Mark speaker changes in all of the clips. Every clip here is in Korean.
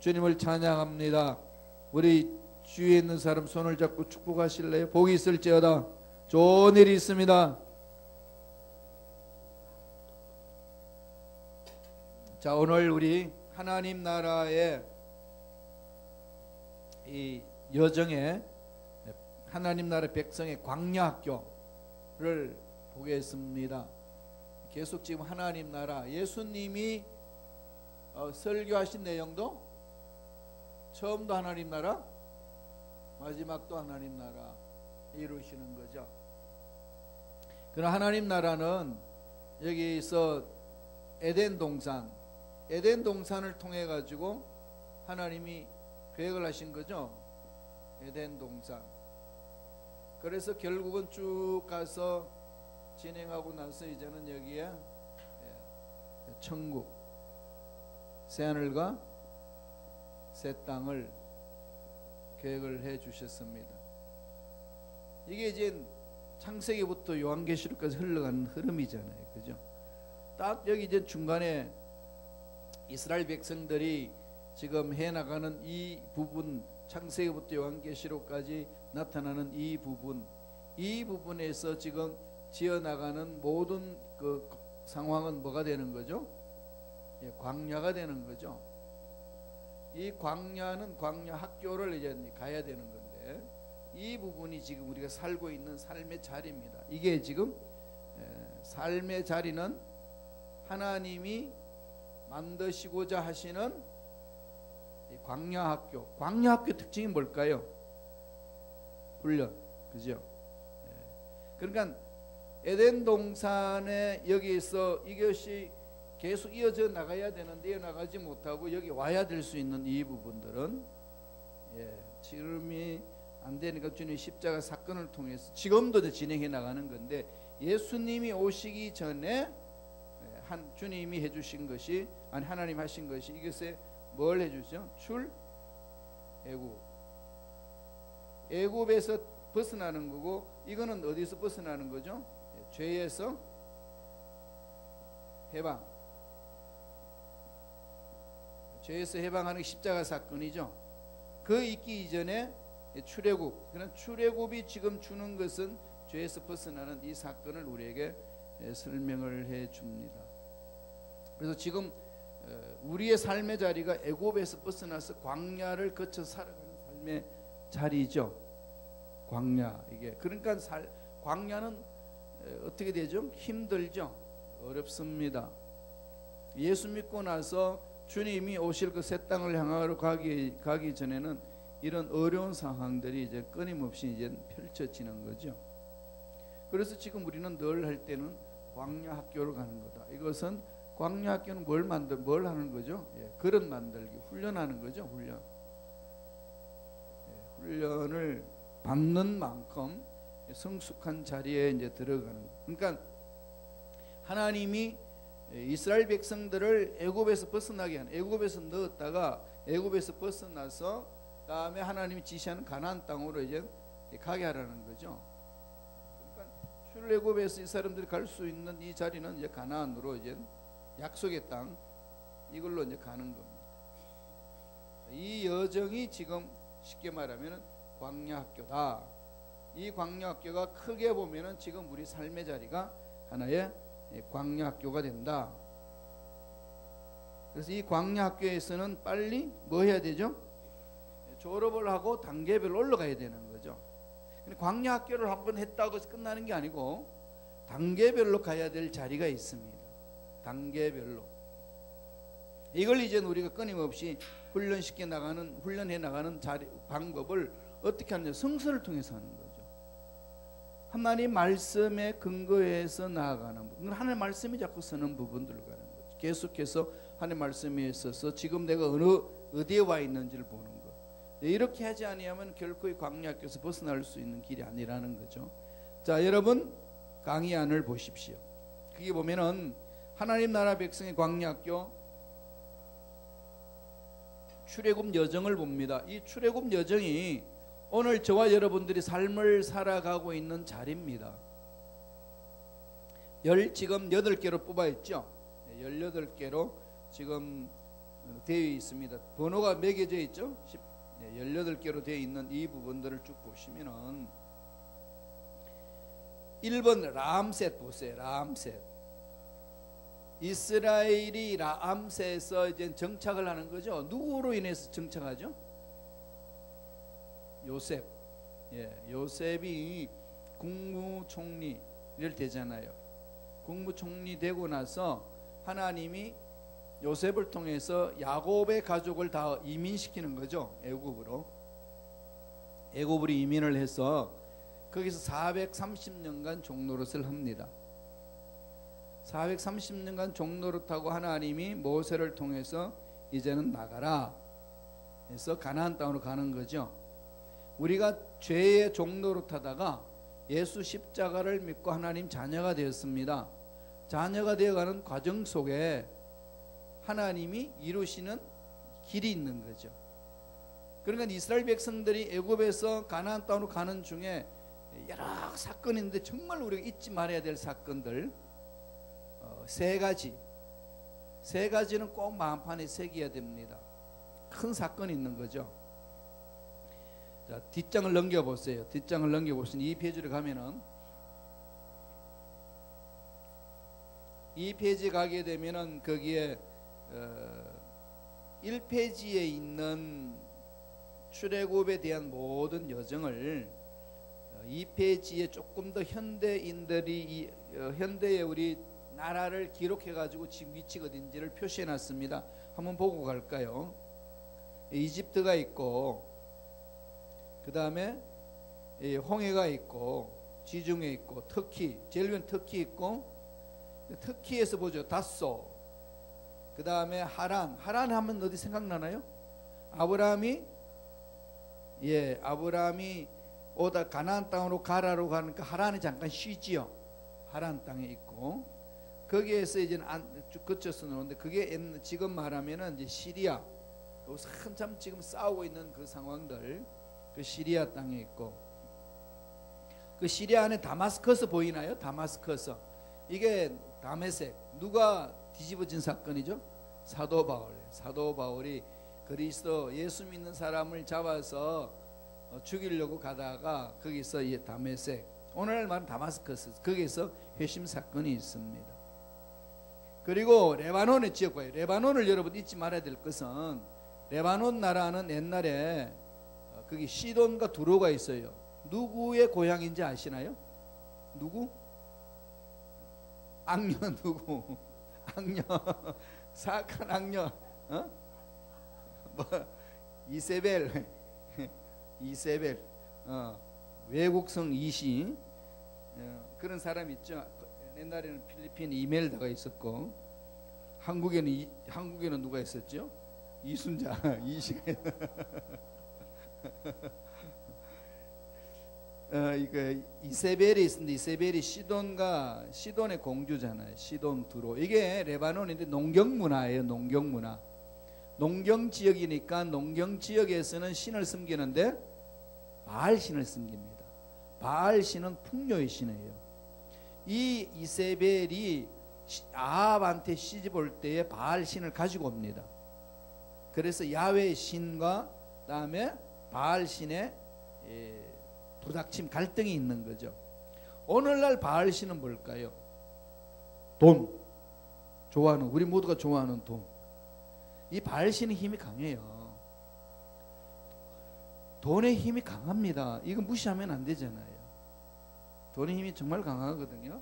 Speaker 1: 주님을 찬양합니다. 우리 주위에 있는 사람 손을 잡고 축복하실래요? 복이 있을지어다. 좋은 일이 있습니다. 자, 오늘 우리 하나님 나라의 이 여정에 하나님 나라 백성의 광야학교를 보겠습니다. 계속 지금 하나님 나라, 예수님이 설교하신 내용도 처음도 하나님 나라, 마지막도 하나님 나라 이루시는 거죠. 그러나 하나님 나라는 여기서 에덴 동산을 통해 가지고 하나님이 계획을 하신 거죠. 에덴 동산. 그래서 결국은 쭉 가서 진행하고 나서 이제는 여기에 천국, 새하늘과 새 땅을 계획을 해 주셨습니다. 이게 이제 창세기부터 요한계시록까지 흘러가는 흐름이잖아요. 그죠? 딱 여기 이제 중간에 이스라엘 백성들이 지금 해나가는 이 부분, 창세기부터 요한계시록까지 나타나는 이 부분에서 지금 지어나가는 모든 그 상황은 뭐가 되는 거죠? 광야가 되는 거죠. 이 광야는 광야 학교를 이제 가야 되는 건데, 이 부분이 지금 우리가 살고 있는 삶의 자리입니다. 이게 지금 삶의 자리는 하나님이 만드시고자 하시는 광야 학교. 광야 학교 특징이 뭘까요? 훈련, 그죠? 그러니까 에덴 동산에 여기서 이것이 계속 이어져 나가야 되는데 이어나가지 못하고 여기 와야 될 수 있는 이 부분들은 지금이 안 되니까 주님 십자가 사건을 통해서 지금도 진행해 나가는 건데, 예수님이 오시기 전에 주님이 해주신 것이, 아니 하나님 하신 것이, 이것에 뭘 해주죠? 애굽에서 벗어나는 거고, 이거는 어디서 벗어나는 거죠? 죄에서 해방. 죄에서 해방하는 십자가 사건이죠. 그 있기 이전에 출애굽. 그런 출애굽이 지금 주는 것은 죄에서 벗어나는 이 사건을 우리에게 설명을 해 줍니다. 그래서 지금 우리의 삶의 자리가 애굽에서 벗어나서 광야를 거쳐 살아가는 삶의 자리죠. 광야. 이게 그러니까 광야는 어떻게 되죠? 힘들죠. 어렵습니다. 예수 믿고 나서 주님이 오실 그 새 땅을 향하러 가기 전에는 이런 어려운 상황들이 이제 끊임없이 이제 펼쳐지는 거죠. 그래서 지금 우리는 늘 할 때는 광야 학교를 가는 거다. 이것은 광야 학교는 뭘 하는 거죠? 그릇 만들기, 훈련하는 거죠. 훈련을 받는 만큼 성숙한 자리에 이제 들어가는 거. 그러니까 하나님이 이스라엘 백성들을 애굽에서 벗어나게 하는, 애굽에서 넣었다가 애굽에서 벗어나서 다음에 하나님이 지시하는 가나안 땅으로 이제 가게 하라는 거죠. 그러니까 출애굽에서 이 사람들이 갈 수 있는 이 자리는 이제 가나안으로, 이제 약속의 땅, 이걸로 이제 가는 겁니다. 이 여정이 지금 쉽게 말하면 광야 학교다. 이 광야 학교가 크게 보면은 지금 우리 삶의 자리가 하나의 광야 학교가 된다. 그래서 이 광야 학교에서는 빨리 뭐 해야 되죠? 졸업을 하고 단계별로 올라가야 되는 거죠. 광야 학교를 한번 했다고 해서 끝나는 게 아니고 단계별로 가야 될 자리가 있습니다. 단계별로. 이걸 이제 우리가 끊임없이 훈련해 나가는 방법을 어떻게 하느냐? 성서를 통해서 하는 거죠. 하나님 말씀에 근거해서 나아가는 부분, 하나님 말씀이 자꾸 서는 부분들을 가는 거죠. 계속해서 하나님 말씀에 있어서 지금 내가 어디에 와 있는지를 보는 거. 이렇게 하지 아니하면 결코 이 광야학교에서 벗어날 수 있는 길이 아니라는 거죠. 자, 여러분 강의안을 보십시오. 거기 보면은 하나님 나라 백성의 광야학교 출애굽 여정을 봅니다. 이 출애굽 여정이 오늘 저와 여러분들이 삶을 살아가고 있는 자리입니다. 지금 8개로 뽑아있죠. 18개로 지금 되어 있습니다. 번호가 매겨져 있죠. 18개로 되어 있는 이 부분들을 쭉 보시면은 1번 라암셋 보세요. 라암셋. 이스라엘이 라암셋에서 이제 정착을 하는 거죠. 누구로 인해서 정착하죠? 요셉. 요셉이 국무총리를 되잖아요. 국무총리 되고 나서 하나님이 요셉을 통해서 야곱의 가족을 다 이민시키는 거죠. 애굽으로 이민을 해서 거기서 430년간 종노릇을 합니다. 430년간 종노릇하고 하나님이 모세를 통해서 이제는 나가라 해서 가나안 땅으로 가는 거죠. 우리가 죄의 종노릇하다가 예수 십자가를 믿고 하나님 자녀가 되었습니다. 자녀가 되어가는 과정 속에 하나님이 이루시는 길이 있는 거죠. 그러니까 이스라엘 백성들이 애굽에서 가나안 땅으로 가는 중에 여러 사건이 있는데 정말 우리가 잊지 말아야 될 사건들 세 가지는 꼭 마음판에 새겨야 됩니다. 큰 사건이 있는 거죠. 자, 뒷장을 넘겨보세요. 뒷장을 넘겨보시면 이 페이지로 가면은 이 페이지 가게 되면은 거기에 1페이지에 있는 출애굽에 대한 모든 여정을 2페이지에 조금 더 현대인들이 현대의 우리 나라를 기록해 가지고 지금 위치가 어딘지를 표시해 놨습니다. 한번 보고 갈까요? 이집트가 있고 그 다음에 홍해가 있고 지중해 있고 터키, 제일 위엔 터키 있고 터키에서 보죠. 다소. 그 다음에 하란 하면 어디 생각나나요? 아브라함이 오다 가나안 땅으로 가라로 가니까 하란에 잠깐 쉬지요. 하란 땅에 있고 거기에서 이제 쭉 거쳐서 나오는데 그게 지금 말하면은 이제 시리아 한참 지금 싸우고 있는 그 상황들 그 시리아 땅에 있고 그 시리아 안에 다마스커스 보이나요? 다마스커스 이게 다메섹 누가 뒤집어진 사건이죠? 사도 바울이 그리스도 예수 믿는 사람을 잡아서 죽이려고 가다가 거기서 다메섹 오늘날 말은 다마스커스 거기서 회심 사건이 있습니다. 그리고 레바논의 지역과요. 레바논을 여러분 잊지 말아야 될 것은 레바논 나라는 옛날에 거기 시돈과 두로가 있어요. 누구의 고향인지 아시나요? 누구? 악녀 누구? 악녀 사악한 악녀 이세벨 외국성 이시 그런 사람 있죠. 옛날에는 필리핀 이멜다가 있었고 한국에는 누가 있었죠? 이순자 이시가 이세벨이 있는데 이세벨이 시돈의 공주잖아요. 시돈 두로 이게 레바논인데 농경 문화예요. 농경 문화. 농경 지역이니까 농경 지역에서는 신을 섬기는데 바알 신을 섬깁니다. 바알 신은 풍요의 신이에요. 이 이세벨이 아합한테 시집 올 때에 바알 신을 가지고 옵니다. 그래서 야훼 신과 다음에 바알 신의 부닥침 갈등이 있는 거죠. 오늘날 바알 신은 뭘까요? 돈. 좋아하는 우리 모두가 좋아하는 돈. 이 바알 신의 힘이 강해요. 돈의 힘이 강합니다. 이거 무시하면 안 되잖아요. 돈의 힘이 정말 강하거든요.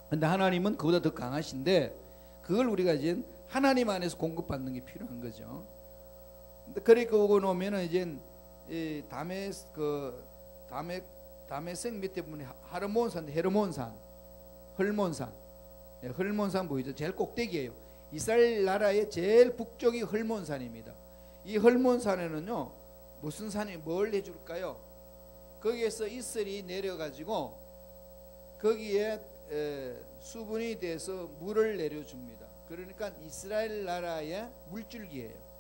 Speaker 1: 근데 하나님은 그보다 더 강하신데 그걸 우리가 이제 하나님 안에서 공급받는 게 필요한 거죠. 근데 그렇게 오고 나면은 이제 이 다메섹 밑에 보면 하르몬산, 헤르몬산, 헐몬산, 헐몬산 보이죠? 제일 꼭대기예요. 이스라엘 나라의 제일 북쪽이 헐몬산입니다. 이 헐몬산에는요 무슨 산이 뭘 해줄까요? 거기에서 이슬이 내려가지고 거기에 수분이 돼서 물을 내려줍니다. 그러니까 이스라엘 나라의 물줄기예요.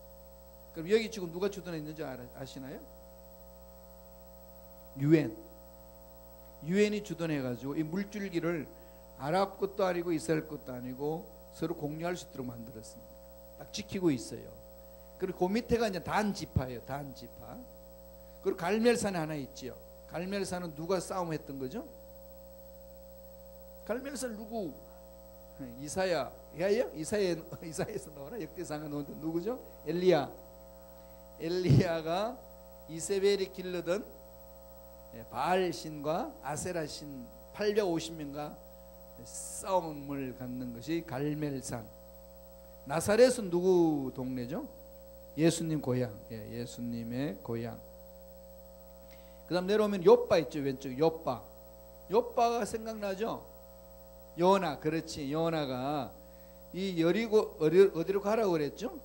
Speaker 1: 그럼 여기 지금 누가 주둔해 있는지 아시나요? 유엔이 주둔해가지고 이 물줄기를 아랍 것도 아니고 이스라엘 것도 아니고 서로 공유할 수 있도록 만들었습니다. 딱 지키고 있어요. 그리고 그 밑에가 이제 단 지파예요. 단 지파. 그리고 갈멜산에 하나 있지요. 갈멜산은 누가 싸움했던 거죠? 갈멜산 누구? 이사야예요? 이사야에서 나오나? 역대상에 나오는데 누구죠? 엘리야가 이세벨이 길르던 바알 신과 아세라 신 850명과 싸움을 갖는 것이 갈멜산. 나사렛은 누구 동네죠? 예수님 고향. 예수님의 고향. 그 다음 내려오면 욥바 있죠. 왼쪽 욥바가 생각나죠? 요나. 그렇지. 요나가 이 여리고 어디로 가라고 그랬죠?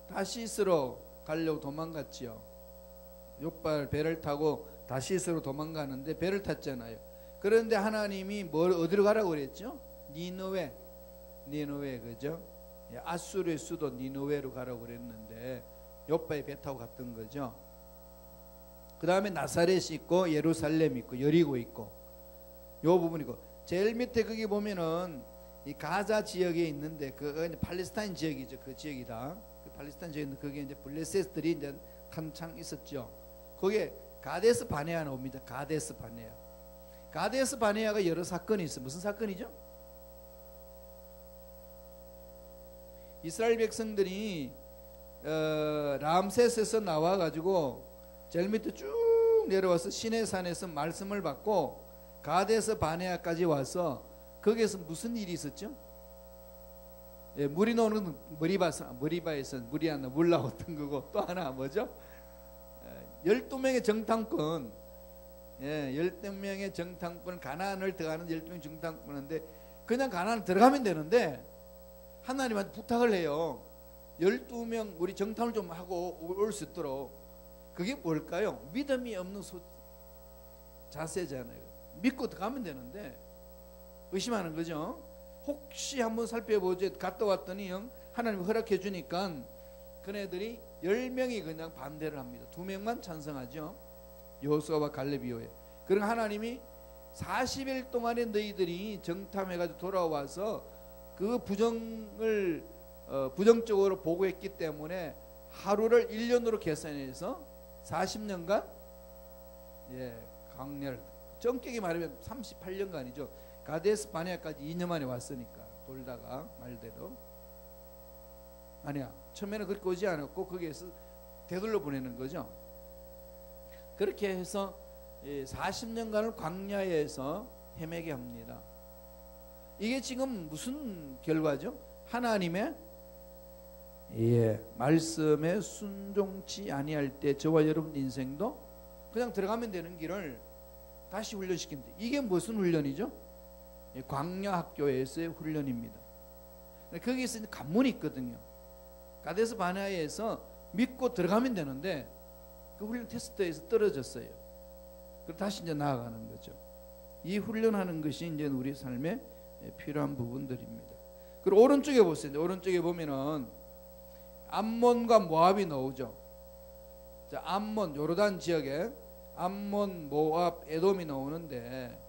Speaker 1: 다시스로 가려고 도망갔지요. 욥바 배를 타고 다시스로 도망가는데 배를 탔잖아요. 그런데 하나님이 어디로 가라고 그랬죠? 니느웨 그죠? 아수르의 수도 니느웨로 가라고 그랬는데 욥바에 배 타고 갔던 거죠. 그 다음에 나사렛이 있고 예루살렘 있고 여리고 있고 요 부분이고, 제일 밑에 거기 보면은 이 가자 지역에 있는데 그 팔레스타인 지역이죠. 그 지역이다. 그 팔레스타인 지역인데 거기에 이제 블레셋들이 이제 한창 있었죠. 거기에 가데스 바네아가 옵니다. 가데스 바네아가 여러 사건이 있어요. 무슨 사건이죠? 이스라엘 백성들이 람세스에서 나와가지고 제일 밑에 쭉 내려와서 시내산에서 말씀을 받고 가데스 바네아까지 와서 거기에서 무슨 일이 있었죠? 물이 나오는 머리바에서 물이 하나 물 나왔던 거고, 또 하나 뭐죠? 12명의 정탐꾼, 12명의 정탐꾼, 가나안을 들어가는 12명의 정탐꾼인데 그냥 가나안 들어가면 되는데 하나님한테 부탁을 해요. 12명 우리 정탐을 좀 하고 올 수 있도록. 그게 뭘까요? 믿음이 없는 자세잖아요. 믿고 들어가면 되는데 의심하는 거죠. 혹시 한번 살펴보지. 갔다 왔더니 하나님 허락해 주니까 그네들이 10명이 그냥 반대를 합니다. 2명만 찬성하죠. 여호수아와 갈렙이오에. 그럼 하나님이 40일 동안에 너희들이 정탐해가지고 돌아와서 그 부정적으로 보고했기 때문에 하루를 1년으로 계산해서 40년간 강렬, 정격히 말하면 38년간이죠. 가데스 바네아까지 2년 만에 왔으니까, 돌다가 말대로. 아니야, 처음에는 그렇게 오지 않았고 거기에서 되돌려 보내는 거죠. 그렇게 해서 40년간을 광야에서 헤매게 합니다. 이게 지금 무슨 결과죠? 하나님의 말씀에 순종치 아니할 때 저와 여러분 인생도 그냥 들어가면 되는 길을 다시 훈련시킨다. 이게 무슨 훈련이죠? 광야 학교에서의 훈련입니다. 거기에서 관문이 있거든요. 가데스 바네아에서 믿고 들어가면 되는데 그 훈련 테스트에서 떨어졌어요. 그리고 다시 이제 나아가는 거죠. 이 훈련하는 것이 이제 우리 삶에 필요한 부분들입니다. 그리고 오른쪽에 보세요. 오른쪽에 보면은 암몬과 모압이 나오죠. 자, 암몬, 요르단 지역에 암몬, 모압, 에돔이 나오는데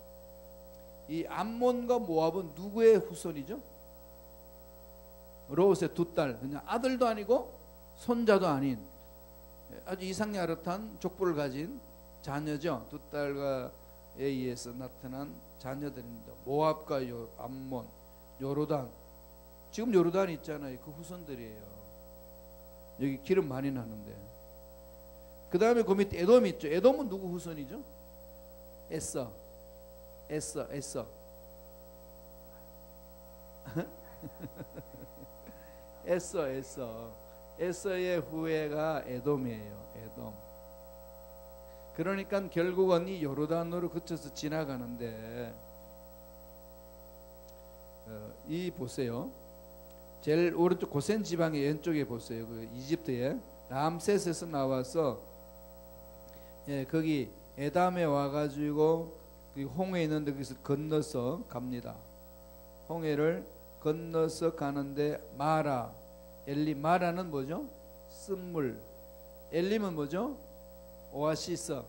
Speaker 1: 이 암몬과 모압은 누구의 후손이죠? 롯의 두 딸, 그냥 아들도 아니고 손자도 아닌 아주 이상야릇한 족보를 가진 자녀죠. 두 딸과 에 의해서 나타난 자녀들입니다. 모압과 암몬, 요르단. 지금 요르단 있잖아요. 그 후손들이에요. 여기 기름 많이 나는데. 그 다음에 그 밑에 에돔 있죠. 에돔은 누구 후손이죠? 에서. 에서의 후예가 에돔이에요. 에돔. 그러니까 결국은 이 요르단으로 거쳐서 지나가는데 이 보세요. 제일 오른쪽 고센 지방의 왼쪽에 보세요. 그 이집트에 람세스에서 나와서 거기 에담에 와가지고 그 홍해 있는데 거기서 건너서 갑니다. 홍해를 건너서 가는데 마라, 엘림. 마라는 뭐죠? 쓴물. 엘림은 뭐죠? 오아시스.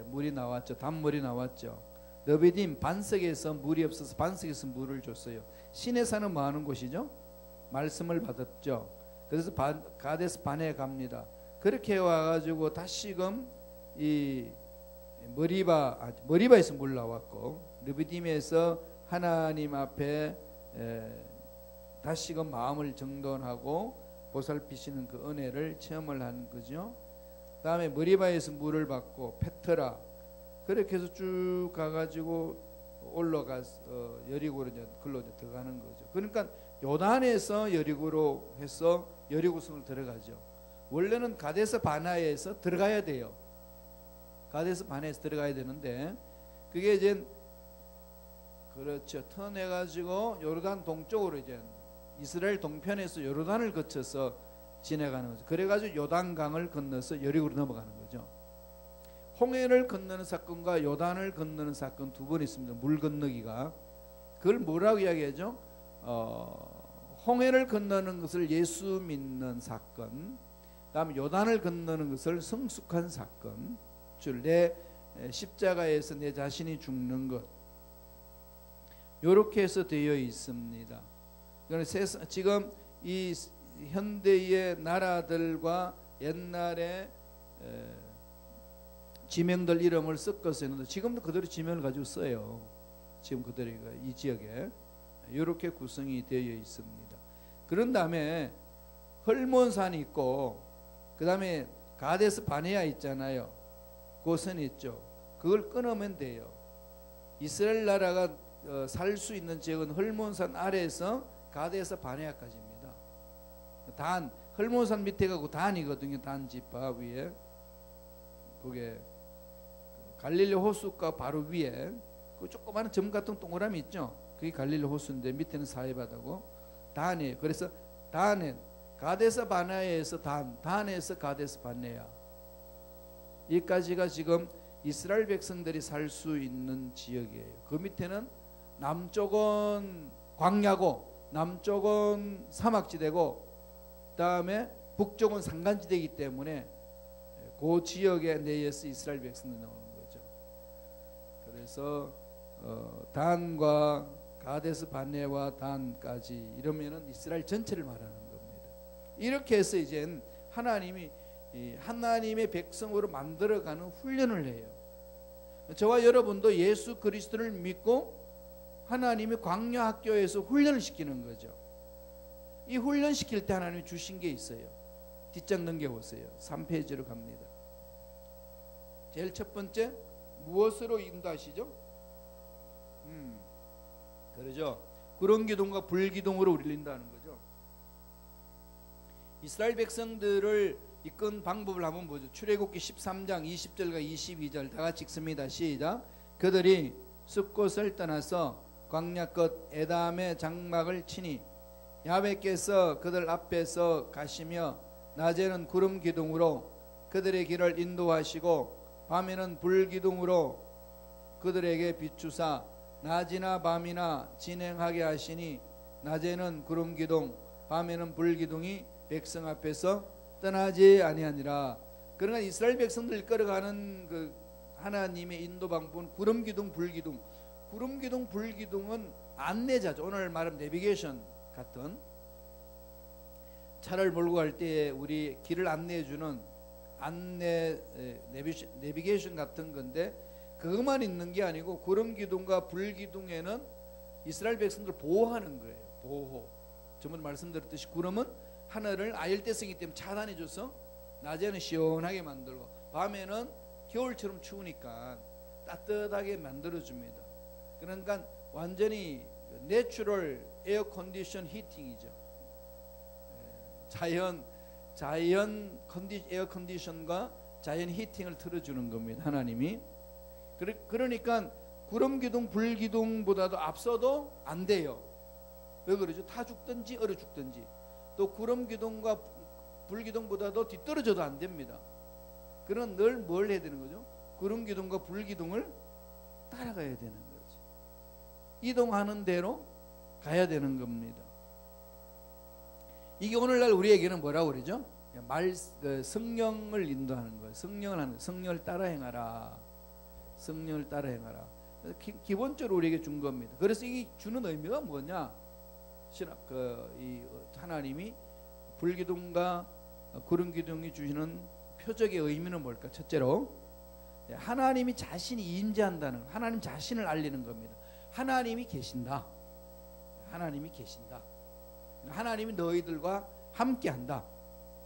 Speaker 1: 물이 나왔죠. 단물이 나왔죠. 너비딤, 반석에서 물이 없어서 반석에서 물을 줬어요. 시내산은 뭐 하는 곳이죠? 말씀을 받았죠. 그래서 가데스 바네에 갑니다. 그렇게 와가지고 다시금 이 머리바에서 물 나왔고 르비딤에서 하나님 앞에 다시금 마음을 정돈하고 보살피시는 그 은혜를 체험을 한 거죠. 다음에 머리바에서 물을 받고 페트라, 그렇게 해서 쭉 가가지고 올라가서 여리고로 이제 글로 들어가는 거죠. 그러니까 요단에서 여리고로 해서 여리고성을 들어가죠. 원래는 가데스 바네아에서 들어가야 돼요. 가데스 바네아에서 들어가야 되는데 그게 이제 그렇죠. 턴해가지고 요르단 동쪽으로 이제 이스라엘 동편에서 요르단을 거쳐서 지나가는 거죠. 그래가지고 요단강을 건너서 여리고로 넘어가는 거죠. 홍해를 건너는 사건과 요단을 건너는 사건 두 번 있습니다. 물 건너기가. 그걸 뭐라고 이야기하죠? 홍해를 건너는 것을 예수 믿는 사건, 다음 요단을 건너는 것을 성숙한 사건, 내 십자가에서 내 자신이 죽는 것, 이렇게 해서 되어 있습니다. 지금 이 현대의 나라들과 옛날에 지명들 이름을 섞어서 했는데 지금도 그대로 지명을 가지고 써요. 지금 그대로 이 지역에 이렇게 구성이 되어 있습니다. 그런 다음에 헐몬산이 있고 그 다음에 가데스 바네아 있잖아요. 고선이 있죠. 그걸 끊으면 돼요. 이스라엘 나라가 살 수 있는 지역은 헐몬산 아래에서 가데스 바네아까지입니다. 단 헐몬산 밑에 가고 단이거든요. 단 지파 위에 그게 갈릴리 호수가 바로 위에 그 조그마한 점 같은 동그라미 있죠. 그게 갈릴리 호수인데 밑에는 사해바다고 단이에요. 그래서 단은 가데스 바네아에서 단에서 가데스 바네아 여기까지가 지금 이스라엘 백성들이 살 수 있는 지역이에요. 그 밑에는 남쪽은 광야고 남쪽은 사막지대고 그다음에 북쪽은 산간지대이기 때문에 그 지역에 내에서 이스라엘 백성들이 나오는 거죠. 그래서 단과 가데스 바네와 단까지 이러면은 이스라엘 전체를 말하는 겁니다. 이렇게 해서 이제 하나님이 하나님의 백성으로 만들어가는 훈련을 해요. 저와 여러분도 예수 그리스도를 믿고 하나님의 광야 학교에서 훈련을 시키는 거죠. 이 훈련 시킬 때 하나님이 주신 게 있어요. 뒷장 넘겨보세요. 3페이지로 갑니다. 제일 첫 번째 무엇으로 인도하시죠? 그러죠. 구름기둥과 불기둥으로 우리를 인도하는 거죠. 이스라엘 백성들을 이끈 방법을 한번 보죠. 출애굽기 13장 20절과 22절 다 같이 읽습니다. 시작. 그들이 숲곳을 떠나서 광야 끝 에담의 장막을 치니 야훼께서 그들 앞에서 가시며 낮에는 구름 기둥으로 그들의 길을 인도하시고 밤에는 불 기둥으로 그들에게 비추사 낮이나 밤이나 진행하게 하시니 낮에는 구름 기둥 밤에는 불 기둥이 백성 앞에서 떠나지 아니하니라. 그러나 이스라엘 백성들 이끌어가는 그 하나님의 인도 방법은 구름 기둥 불 기둥. 구름 기둥 불 기둥은 안내자죠. 오늘 말하면 내비게이션 같은 차를 몰고 갈 때 우리 길을 안내해 주는 내비게이션 같은 건데 그것만 있는 게 아니고 구름 기둥과 불 기둥에는 이스라엘 백성들을 보호하는 거예요. 보호. 전번 말씀드렸듯이 구름은 하늘을 아열대성이기 때문에 차단해 줘서 낮에는 시원하게 만들고 밤에는 겨울처럼 추우니까 따뜻하게 만들어 줍니다. 그러니까 완전히 내추럴 에어 컨디션 히팅이죠. 자연 에어 컨디션과 자연 히팅을 틀어주는 겁니다. 하나님이. 그러니까 구름 기둥 불 기둥보다도 앞서도 안 돼요. 왜 그러죠? 타 죽든지 얼어 죽든지. 또 구름 기둥과 불 기둥보다도 뒤떨어져도 안 됩니다. 그런 늘 뭘 해야 되는 거죠? 구름 기둥과 불 기둥을 따라가야 되는 거죠. 이동하는 대로 가야 되는 겁니다. 이게 오늘날 우리에게는 뭐라고 그러죠? 성령을 인도하는 거예요. 성령을 따라 행하라. 성령을 따라 행하라. 기본적으로 우리에게 준 겁니다. 그래서 이 주는 의미가 뭐냐? 하나님이 불기둥과 구름 기둥이 주시는 표적의 의미는 뭘까? 첫째로 하나님이 자신이 임재한다는, 하나님 자신을 알리는 겁니다. 하나님이 계신다. 하나님이 계신다. 하나님이 너희들과 함께한다.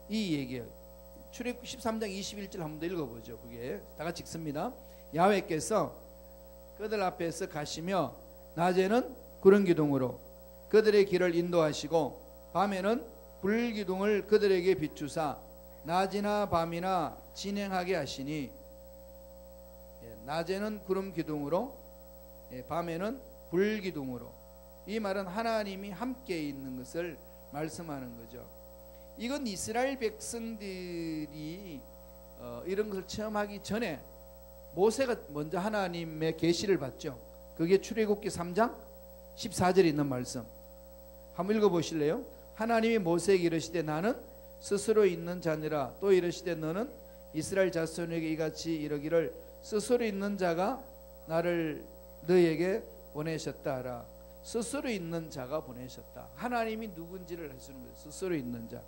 Speaker 1: 이 얘기예요. 출애굽기 13장 21절 한번 더 읽어보죠. 그게 다 같이 읽습니다. 야훼께서 그들 앞에서 가시며 낮에는 구름 기둥으로 그들의 길을 인도하시고 밤에는 불기둥을 그들에게 비추사 낮이나 밤이나 진행하게 하시니, 낮에는 구름 기둥으로 밤에는 불기둥으로, 이 말은 하나님이 함께 있는 것을 말씀하는 거죠. 이건 이스라엘 백성들이 이런 것을 체험하기 전에 모세가 먼저 하나님의 계시를 받죠. 그게 출애굽기 3장 14절에 있는 말씀 한번 읽어보실래요? 하나님이 모세에게 이르시되 나는 스스로 있는 자니라. 또 이르시되 너는 이스라엘 자손에게 이같이 이르기를 스스로 있는 자가 나를 너희에게 보내셨다 하라. 스스로 있는 자가 보내셨다. 하나님이 누군지를 하시는 거예요. 스스로 있는 자.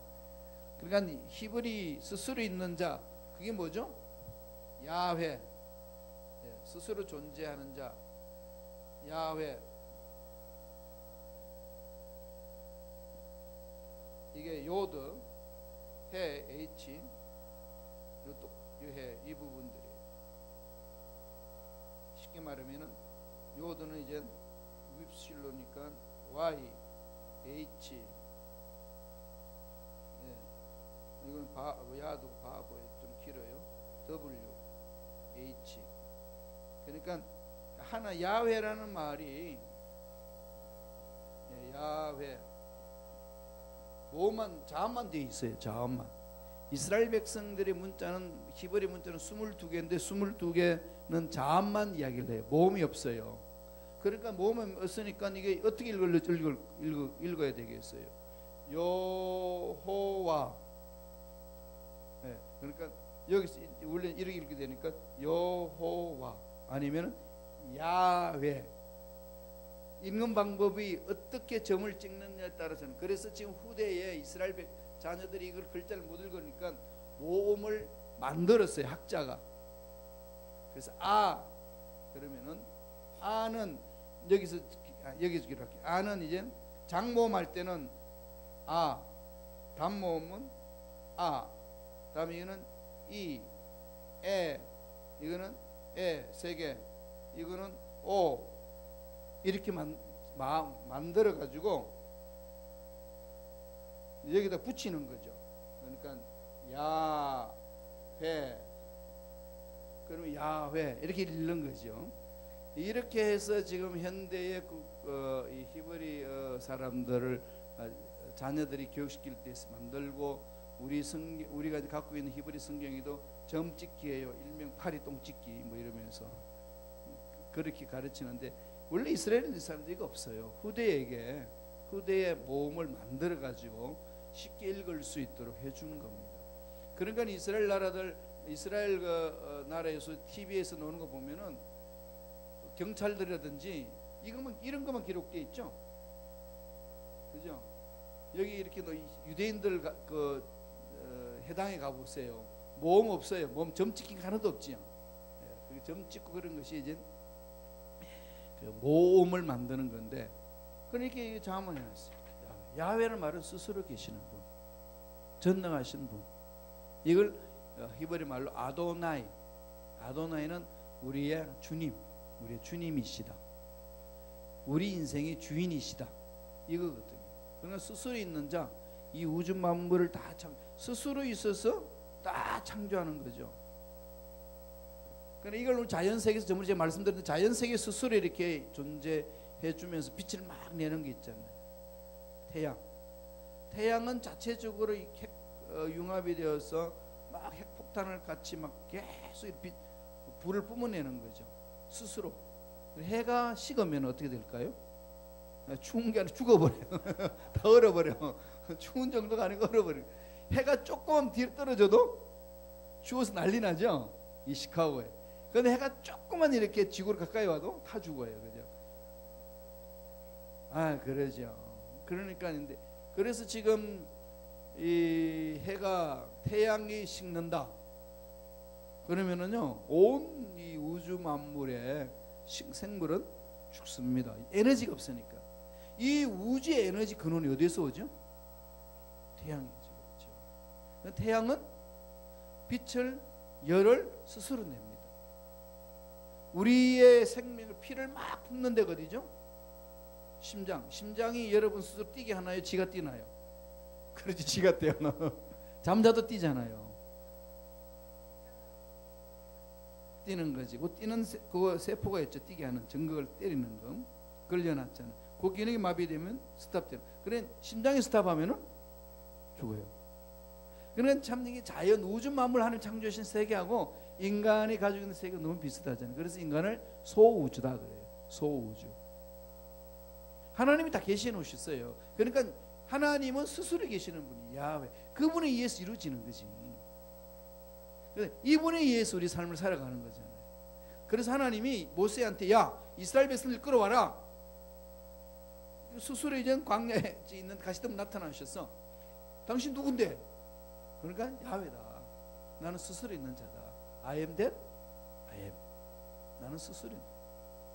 Speaker 1: 그러니까 히브리 스스로 있는 자, 그게 뭐죠? 야훼, 스스로 존재하는 자. 야훼, 이게 요드, 해, H, 해, 이 부분들이에요. 쉽게 말하면은 요드는 이제 윕실로니까 Y, H, 이건 야도 바보에 좀 길어요. W, H. 그러니까 하나 야훼라는 말이 야훼 뭐만 자음만 되어 있어요. 자음만. 이스라엘 백성들의 문자는 히브리 문자는 22개인데 22개는 자음만 이야기를 해요. 모음이 없어요. 그러니까 모음이 없으니까 이게 어떻게 읽어야 되겠어요? 여호와. 네, 그러니까 여기서 원래 이렇게 읽게 되니까 여호와 아니면 야훼. 읽는 방법이 어떻게 점을 찍느냐에 따라서는, 그래서 지금 후대에 이스라엘 자녀들이 이걸 글자를 못 읽으니까 모음을 만들었어요, 학자가. 그래서 아 그러면은 아는 여기서 이렇게 아는 이제 장모음 할 때는 아, 단모음은 아, 다음에 이거는 이, 에, 이거는 에, 세 개, 이거는 오, 이렇게 만들어 가지고 여기다 붙이는 거죠. 그러니까 야훼, 그러면 야훼 이렇게 읽는 거죠. 이렇게 해서 지금 현대의 이 히브리 사람들을 자녀들이 교육시킬 때 만들고, 우리가 갖고 있는 히브리 성경에도 점찍기예요. 일명 파리 똥찍기 뭐 이러면서 그렇게 가르치는데, 원래 이스라엘 사람들이 이거 없어요. 후대에 모음을 만들어 가지고 쉽게 읽을 수 있도록 해준 겁니다. 그러니까 이스라엘 나라에서 TV에서 나오는 거 보면은 경찰들이라든지 이런 것만 기록돼 있죠. 그죠? 여기 이렇게 유대인들 해당에 가보세요. 모음 없어요. 모음 점 찍힌 거 하나도 없지요. 점 찍고 그런 것이 이제 모음을 만드는 건데, 그러니까 자문해 놨어요. 야훼라는 말은 스스로 계시는 분, 전능하신 분. 이걸 히브리 말로 아도나이. 아도나이는 우리의 주님, 우리의 주님이시다. 우리 인생의 주인이시다. 이거거든요. 그러니까 스스로 있는 자, 이 우주 만물을 다 스스로 있어서 다 창조하는 거죠. 그러니까 이걸 자연 세계에서 전부 제가 말씀드렸는데, 자연 세계 스스로 이렇게 존재해 주면서 빛을 막 내는 게 있잖아요. 태양은 자체적으로 융합이 되어서 막 핵폭탄을 같이 막 계속 불을 뿜어내는 거죠. 스스로. 해가 식으면 어떻게 될까요? 추운 게 아니라 죽어버려요. 다 얼어버려. 추운 정도가 아니고 얼어버려. 해가 조금 뒤로 떨어져도 추워서 난리 나죠. 이 시카고에. 그런데 해가 조금만 이렇게 지구로 가까이 와도 다 죽어요. 그죠? 그러죠. 그러니까 그래서 지금 이 해가 태양이 식는다. 그러면은요 온 이 우주 만물의 생물은 죽습니다. 에너지가 없으니까. 이 우주의 에너지 근원이 어디에서 오죠? 태양이죠. 그렇죠? 태양은 빛을 열을 스스로 냅니다. 우리의 생명을 피를 막 붓는 데가 어디죠? 심장이 여러분 스스로 뛰게 하나요? 지가 뛰나요? 그렇지, 지가 뛰어요. 잠자도 뛰잖아요. 뛰는 거지. 그 뛰는 그 세포가 있죠. 뛰게 하는 전극을 때리는 거. 걸려놨잖아요. 그 기능이 마비되면 스탑돼요. 그래 심장이 스탑하면은 죽어요. 그러니까 참 이게 자연 우주 만물 하나님 창조하신 세계하고 인간이 가지고 있는 세계가 너무 비슷하잖아요. 그래서 인간을 소우주다 그래요. 소우주. 하나님이 다 계시해 놓으셨어요. 그러니까 하나님은 스스로 계시는 분이 야훼. 그분에 의해서 이루어지는 거지. 이분에 의해서 우리 삶을 살아가는 거잖아요. 그래서 하나님이 모세한테 야 이스라엘 백성들 끌어와라. 스스로 이제 광야에 있는 가시덤 나타나셨어. 당신 누군데? 그러니까 야훼다. 나는 스스로 있는 자다. I am that I am. 나는 스스로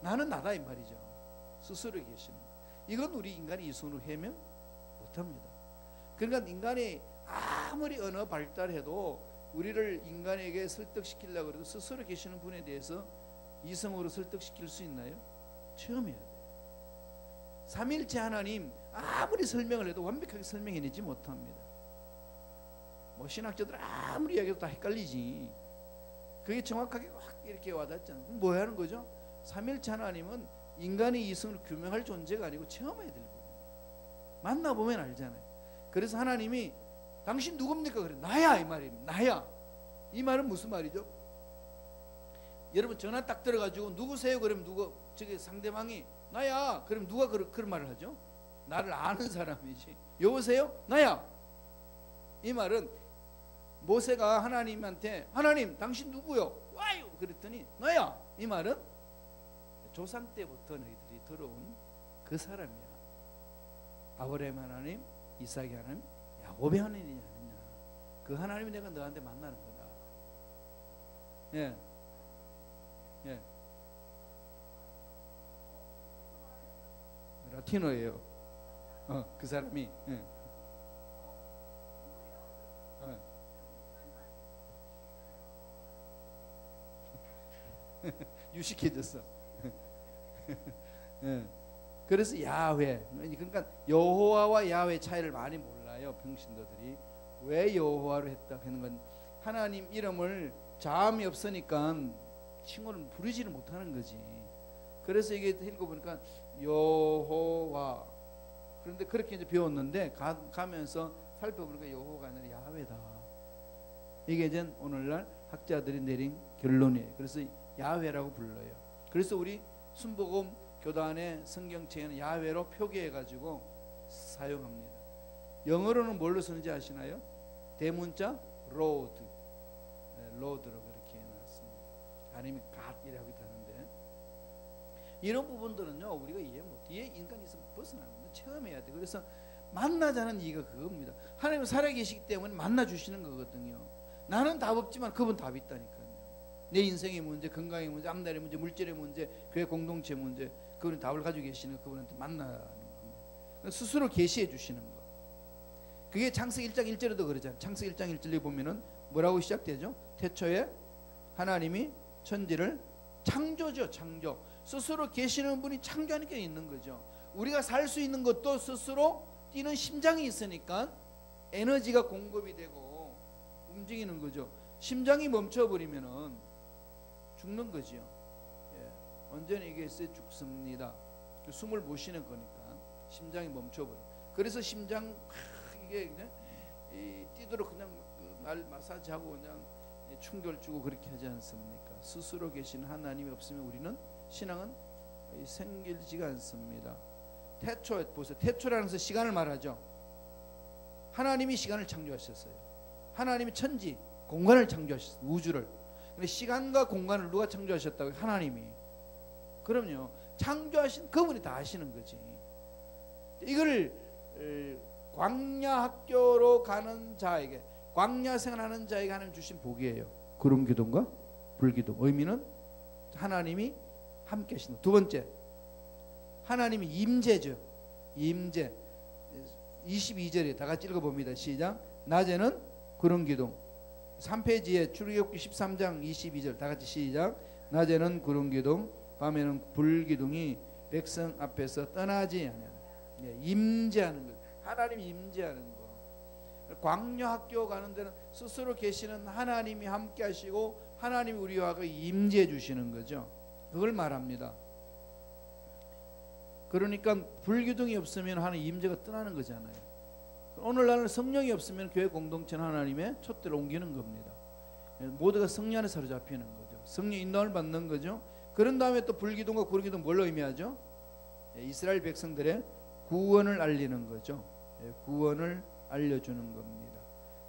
Speaker 1: 나는 나다 이 말이죠. 스스로 계시는. 이건 우리 인간이 이 손으로 해면 못합니다. 그러니까 인간이 아무리 언어 발달해도 우리를 인간에게 설득시키려고 해도 스스로 계시는 분에 대해서 이성으로 설득시킬 수 있나요? 처음 해야 돼요. 삼일체 하나님 아무리 설명을 해도 완벽하게 설명해내지 못합니다. 뭐 신학자들 아무리 이야기해도 다 헷갈리지. 그게 정확하게 확 이렇게 와닿잖아요. 그럼 뭐 하는 거죠? 삼일체 하나님은 인간의 이성을 규명할 존재가 아니고 체험해야 될 부분이에요. 만나보면 알잖아요. 그래서 하나님이 당신 누굽니까? 그래 나야 이 말입니다. 나야. 이 말은 무슨 말이죠? 여러분 전화 딱 들어가지고 누구세요? 그러면 누구 저기 상대방이 나야. 그럼 누가 그런 말을 하죠? 나를 아는 사람이지. 여보세요? 나야. 이 말은 모세가 하나님한테 하나님 당신 누구요? 와요. 그랬더니 나야. 이 말은 조상 때부터 너희들이 들어온 그 사람이야. 아브라함 하나님, 이삭의 하나님, 야곱의 하나님이 아니냐. 그 하나님이 내가 너한테 만나는 거다. 예, 예. 라틴어예요. 그 사람이. 예. 유식해졌어. 예. 그래서 야훼. 그러니까 여호와와 야훼 차이를 많이 몰라요. 평신도들이. 왜 여호와로 했다 하는 건 하나님 이름을 자음이 없으니까 칭호를 부르지를 못하는 거지. 그래서 이게 읽어보니까 여호와. 그런데 그렇게 이제 배웠는데 가면서 살펴보니까 여호와가 아니라 야훼다. 이게 이제 오늘날 학자들이 내린 결론이에요. 그래서 야훼라고 불러요. 그래서 우리 순복음 교단의 성경책에는 야훼로 표기해가지고 사용합니다. 영어로는 뭘로 쓰는지 아시나요? 대문자 로드, 로드로 그렇게 해놨습니다. 아니면 갓이라고 하는데 이런 부분들은요 우리가 이해 못해. 인간이 벗어나는 건 체험해야 돼. 그래서 만나자는 이유가 그겁니다. 하나님은 살아계시기 때문에 만나주시는 거거든요. 나는 답 없지만 그분 답이 있다니까요. 내 인생의 문제, 건강의 문제, 앞날의 문제, 물질의 문제, 교회 공동체 문제, 그분이 답을 가지고 계시는 그분한테 만나는 겁니다. 스스로 계시해 주시는 거. 그게 창세기 1장 1절에도 그러잖아요. 창세기 1장 1절에 보면은 뭐라고 시작되죠? 태초에 하나님이 천지를 창조죠. 창조. 스스로 계시는 분이 창조하니까 있는 거죠. 우리가 살 수 있는 것도 스스로 뛰는 심장이 있으니까 에너지가 공급이 되고 움직이는 거죠. 심장이 멈춰버리면은 죽는 거지요. 예. 언제는 이게 죽습니다. 숨을 못 쉬는 거니까 심장이 멈춰버려. 그래서 심장 이게 그냥 뛰도록 그냥 말 마사지하고 그냥 충격을 주고 그렇게 하지 않습니까? 스스로 계신 하나님이 없으면 우리는 신앙은 생기지가 않습니다. 태초 보세요. 태초라는 것은 시간을 말하죠. 하나님이 시간을 창조하셨어요. 하나님이 천지 공간을 창조하셨어요. 우주를. 근데 시간과 공간을 누가 창조하셨다고? 하나님이. 그럼요. 창조하신 그분이 다 하시는 거지. 이걸 광야 학교로 가는 자에게, 광야 생활하는 자에게 하나님 주신 복이에요. 구름 기둥과 불 기둥. 의미는 하나님이 함께 하신다. 두 번째, 하나님이 임재죠. 임재. 22절에 다 같이 읽어봅니다. 시작. 낮에는 구름 기둥. 3페이지에 출애굽기 13장 22절 다 같이 시작. 낮에는 구름 기둥, 밤에는 불 기둥이 백성 앞에서 떠나지 않아요. 임재하는 거. 하나님이 임재하는 거. 광야 학교 가는 데는 스스로 계시는 하나님이 함께 하시고 하나님이 우리와 임재해 주시는 거죠. 그걸 말합니다. 그러니까 불기둥이 없으면 하나님 임재가 떠나는 거잖아요. 오늘날은 성령이 없으면 교회 공동체는 하나님의 촛대를 옮기는 겁니다. 모두가 성령 안에 사로잡히는 거죠. 성령 인도를 받는 거죠. 그런 다음에 또 불기둥과 구름기둥 뭘로 의미하죠? 이스라엘 백성들의 구원을 알리는 거죠. 구원을 알려주는 겁니다.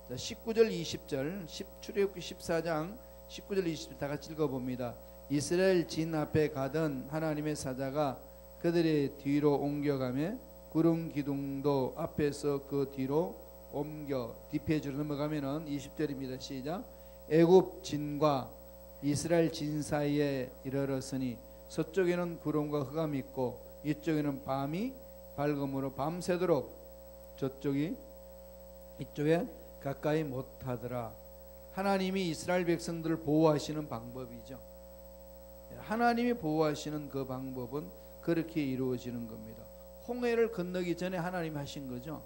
Speaker 1: 자, 19절 20절 출애굽기 14장 19절 20절 다 같이 읽어봅니다. 이스라엘 진 앞에 가던 하나님의 사자가 그들의 뒤로 옮겨가며 구름 기둥도 앞에서 그 뒤로 옮겨 뒷페이지로 넘어가면은 20절입니다. 시작. 애굽 진과 이스라엘 진 사이에 이르렀으니 서쪽에는 구름과 흑암이 있고 이쪽에는 밤이 밝음으로 밤새도록 저쪽이 이쪽에 가까이 못하더라. 하나님이 이스라엘 백성들을 보호하시는 방법이죠. 하나님이 보호하시는 그 방법은 그렇게 이루어지는 겁니다. 홍해를 건너기 전에 하나님이 하신 거죠.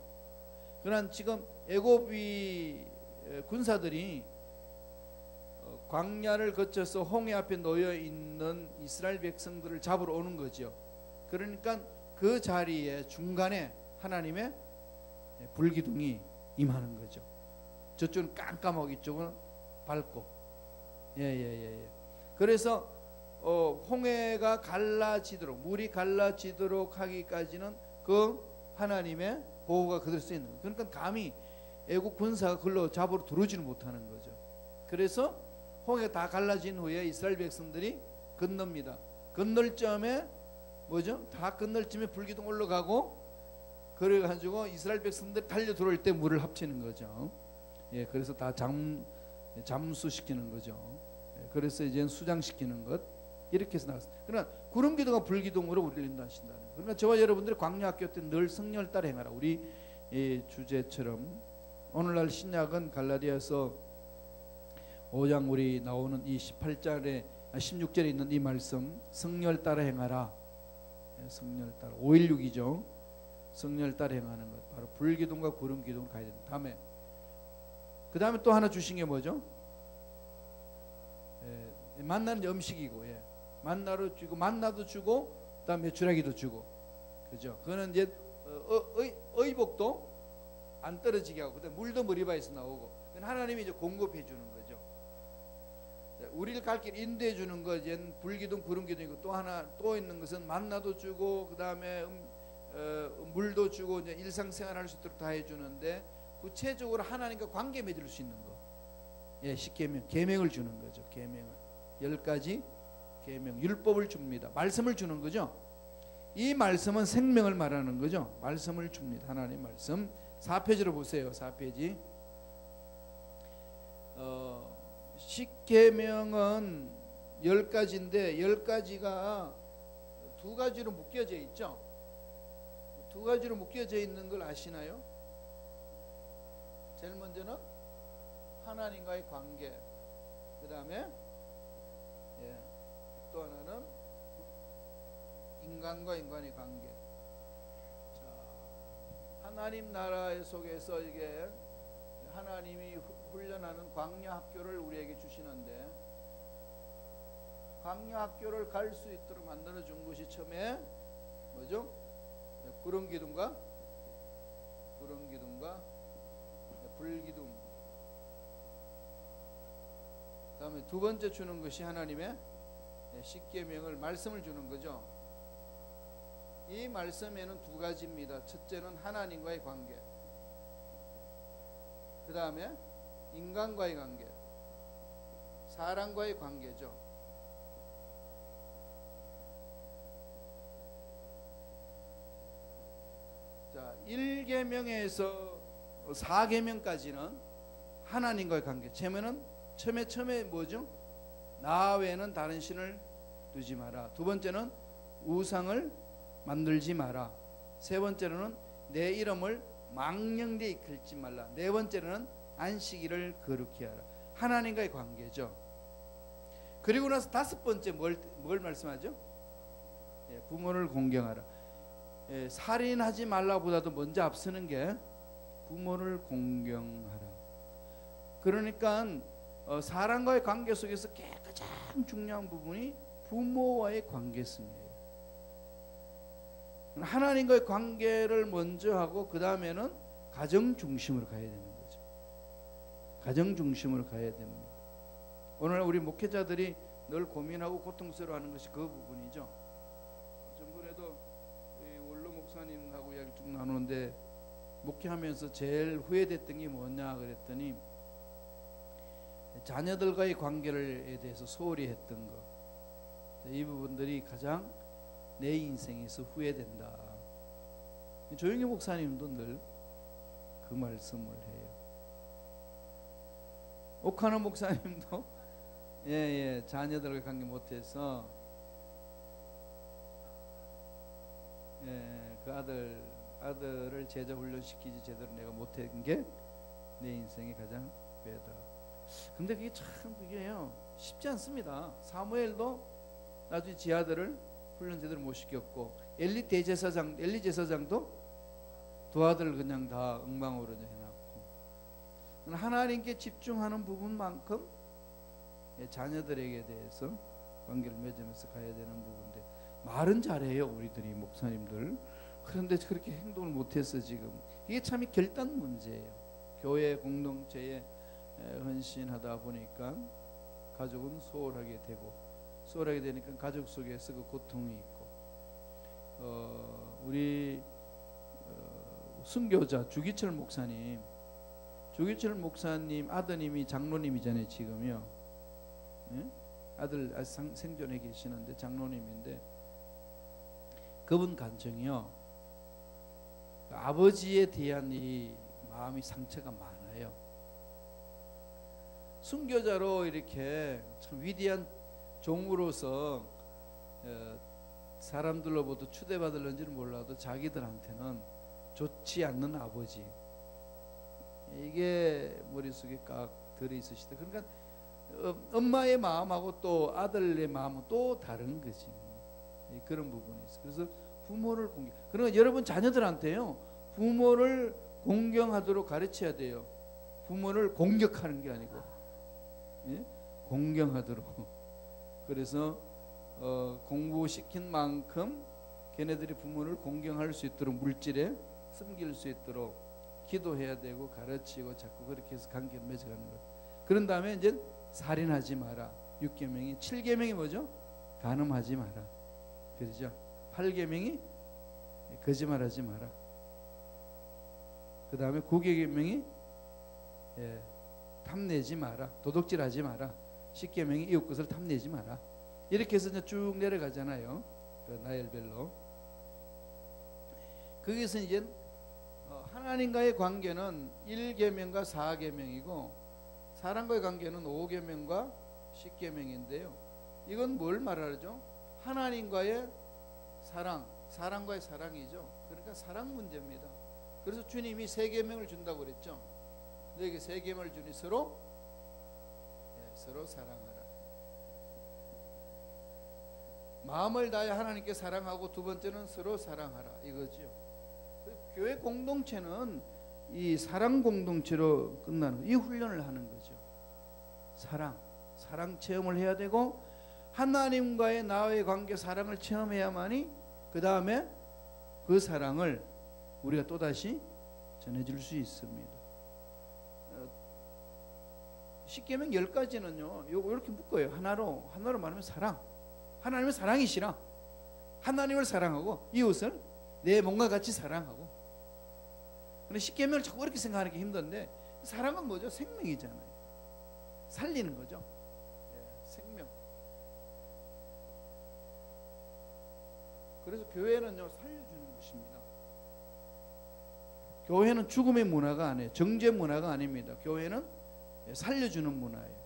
Speaker 1: 그러나 지금 애굽이 군사들이 광야를 거쳐서 홍해 앞에 놓여 있는 이스라엘 백성들을 잡으러 오는 거죠. 그러니까 그 자리에 중간에 하나님의 불기둥이 임하는 거죠. 저쪽은 깜깜하고 이쪽은 밝고. 그래서 홍해가 갈라지도록, 물이 갈라지도록 하기까지는 그 하나님의 보호가 그대로 쓰여 있는 거예요. 그러니까 감히 애국 군사가 그걸로 잡으러 들어오지는 못하는 거죠. 그래서 홍해가 다 갈라진 후에 이스라엘 백성들이 건넙니다. 건널 점에 뭐죠? 다 건널 점에 불기둥 올라가고 그래가지고 이스라엘 백성들 달려 들어올 때 물을 합치는 거죠. 그래서 다 잠수시키는 거죠. 그래서 이제 수장시키는 것. 이렇게 해서 나갔습니다. 그러나 구름 기둥과 불 기둥으로 우리를 인도하신다는. 그러니까 저와 여러분들이 광야 학교 때 늘 성령을 따라 행하라. 우리 주제처럼 오늘날 신약은 갈라디아서 5장 우리 나오는 이 18절에 16절에 있는 이 말씀 성령을 따라 행하라. 성령을 따라 516이죠. 성령을 따라 행하는 것. 바로 불 기둥과 구름 기둥을 가야 된다. 다음에 그 다음에 또 하나 주신 게 뭐죠? 만나는 음식이고, 만나로 주고 만나도 주고 그다음에 메추라기도 주고, 그죠? 그거는 이제 의복도 안 떨어지게 하고, 그다음 물도 머리바에서 나오고, 그건 하나님이 이제 공급해 주는 거죠. 우리를 갈 길 인도해 주는 거 이제 불기둥, 구름기둥이고 또 하나 또 있는 것은 만나도 주고 그다음에 물도 주고 이제 일상생활할 수 있도록 다 해주는데 구체적으로 하나님과 관계 맺을 수 있는 거, 십계명, 계명을 주는 거죠. 계명을 10가지 계명, 율법을 줍니다. 말씀을 주는 거죠. 이 말씀은 생명을 말하는 거죠. 말씀을 줍니다. 하나님 말씀. 4페이지로 보세요. 4페이지. 십계명은 10가지인데 10가지가 두 가지로 묶여져 있죠. 두 가지로 묶여져 있는 걸 아시나요? 제일 먼저는 하나님과의 관계, 그 다음에 또 하나는 인간과 인간의 관계. 자, 하나님 나라 속에서 이게 하나님이 훈련하는 광야 학교를 우리에게 주시는데, 광야 학교를 갈 수 있도록 만들어 준 것이 처음에 뭐죠? 구름 기둥과 불기둥. 그다음에 두 번째 주는 것이 하나님의 십계명을, 말씀을 주는 거죠. 이 말씀에는 두 가지입니다. 첫째는 하나님과의 관계, 그 다음에 인간과의 관계, 사람과의 관계죠. 자, 1계명에서 4계명까지는 하나님과의 관계. 처음에 뭐죠? 나 외에는 다른 신을 두지 마라. 두 번째는 우상을 만들지 마라. 세 번째로는 내 이름을 망령되이 걸지 말라. 네 번째로는 안식일을 거룩히 하라. 하나님과의 관계죠. 그리고 나서 다섯 번째 뭘 말씀하죠? 부모를 공경하라. 살인하지 말라보다도 먼저 앞서는 게 부모를 공경하라. 그러니까 사람과의 관계 속에서 가장 중요한 부분이 부모와의 관계성이에요. 하나님과의 관계를 먼저 하고 그 다음에는 가정 중심으로 가야 되는 거죠. 가정 중심으로 가야 됩니다. 오늘 우리 목회자들이 늘 고민하고 고통스러워하는 것이 그 부분이죠. 전번에도 원로 목사님하고 이야기 쭉 나누는데 목회하면서 제일 후회됐던 게 뭐냐 그랬더니 자녀들과의 관계에 대해서 소홀히 했던 거. 이 부분들이 가장 내 인생에서 후회된다. 조영희 목사님도 늘 그 말씀을 해요. 옥하는 목사님도 자녀들과 관계 못해서 그 아들을 제자 훈련시키지 제대로 내가 못한 게 내 인생의 가장 후회다. 근데 그게 참 그게요 쉽지 않습니다. 사무엘도 나중에 지 아들을 훈련 제대로 못 시켰고 엘리 제사장도 두 아들 그냥 다 엉망으로 해놨고 하나님께 집중하는 부분만큼 자녀들에게 대해서 관계를 맺으면서 가야 되는 부분인데 말은 잘해요 우리들이 목사님들. 그런데 그렇게 행동을 못해서 지금 이게 참 결단 문제예요. 교회 공동체에 헌신하다 보니까 가족은 소홀하게 되니까 가족 속에서 그 고통이 있고 우리 순교자 주기철 목사님 아드님이 장로님이잖아요 지금요. 아들 생존해 계시는데 장로님인데 그분 간증이요 아버지에 대한 이 마음이 상처가 많아요. 순교자로 이렇게 참 위대한 종으로서 사람들로부터 추대받을는지는 몰라도 자기들한테는 좋지 않는 아버지 이게 머릿속에 깍 들어있으시다. 그러니까 엄마의 마음하고 또 아들의 마음은 또 다른 거지. 그런 부분이 있어. 그래서 부모를 공경. 그러니까 여러분 자녀들한테요 부모를 공경하도록 가르쳐야 돼요. 부모를 공격하는 게 아니고 공경하도록. 그래서 공부시킨 만큼 걔네들이 부모를 공경할 수 있도록 물질에 섬길 수 있도록 기도해야 되고 가르치고 자꾸 그렇게 해서 관계를 맺어가는 거예요. 그런 다음에 이제 살인하지 마라. 6계명이 7계명이 뭐죠? 간음하지 마라. 그렇죠? 8계명이 거짓말하지 마라. 그 다음에 9계명이 탐내지 마라. 도둑질하지 마라. 10계명이 이웃 것을 탐내지 마라. 이렇게 해서 이제 쭉 내려가잖아요. 그 나열별로. 거기서 이제 하나님과의 관계는 1계명과 4계명이고 사람과의 관계는 5계명과 10계명인데요. 이건 뭘 말하죠? 하나님과의 사랑, 사람과의 사랑이죠. 그러니까 사랑 문제입니다. 그래서 주님이 3계명을 준다고 그랬죠. 너에게 3계명을 주니 서로 사랑하라. 마음을 다해 하나님께 사랑하고 두 번째는 서로 사랑하라 이거죠. 교회 공동체는 이 사랑 공동체로 끝나는 거예요. 이 훈련을 하는 거죠. 사랑 체험을 해야 되고 하나님과의 나와의 관계 사랑을 체험해야만이 그 다음에 그 사랑을 우리가 또다시 전해줄 수 있습니다. 10계명 10가지는요 이렇게 묶어요. 하나로 말하면 사랑. 하나님은 사랑이시라. 하나님을 사랑하고 이웃을 내 몸과 같이 사랑하고. 근데 10계명을 자꾸 이렇게 생각하는 게 힘든데 사랑은 뭐죠? 생명이잖아요. 살리는 거죠. 생명. 그래서 교회는요 살려주는 곳입니다. 교회는 죽음의 문화가 아니에요. 정죄 문화가 아닙니다. 교회는 살려주는 문화예요.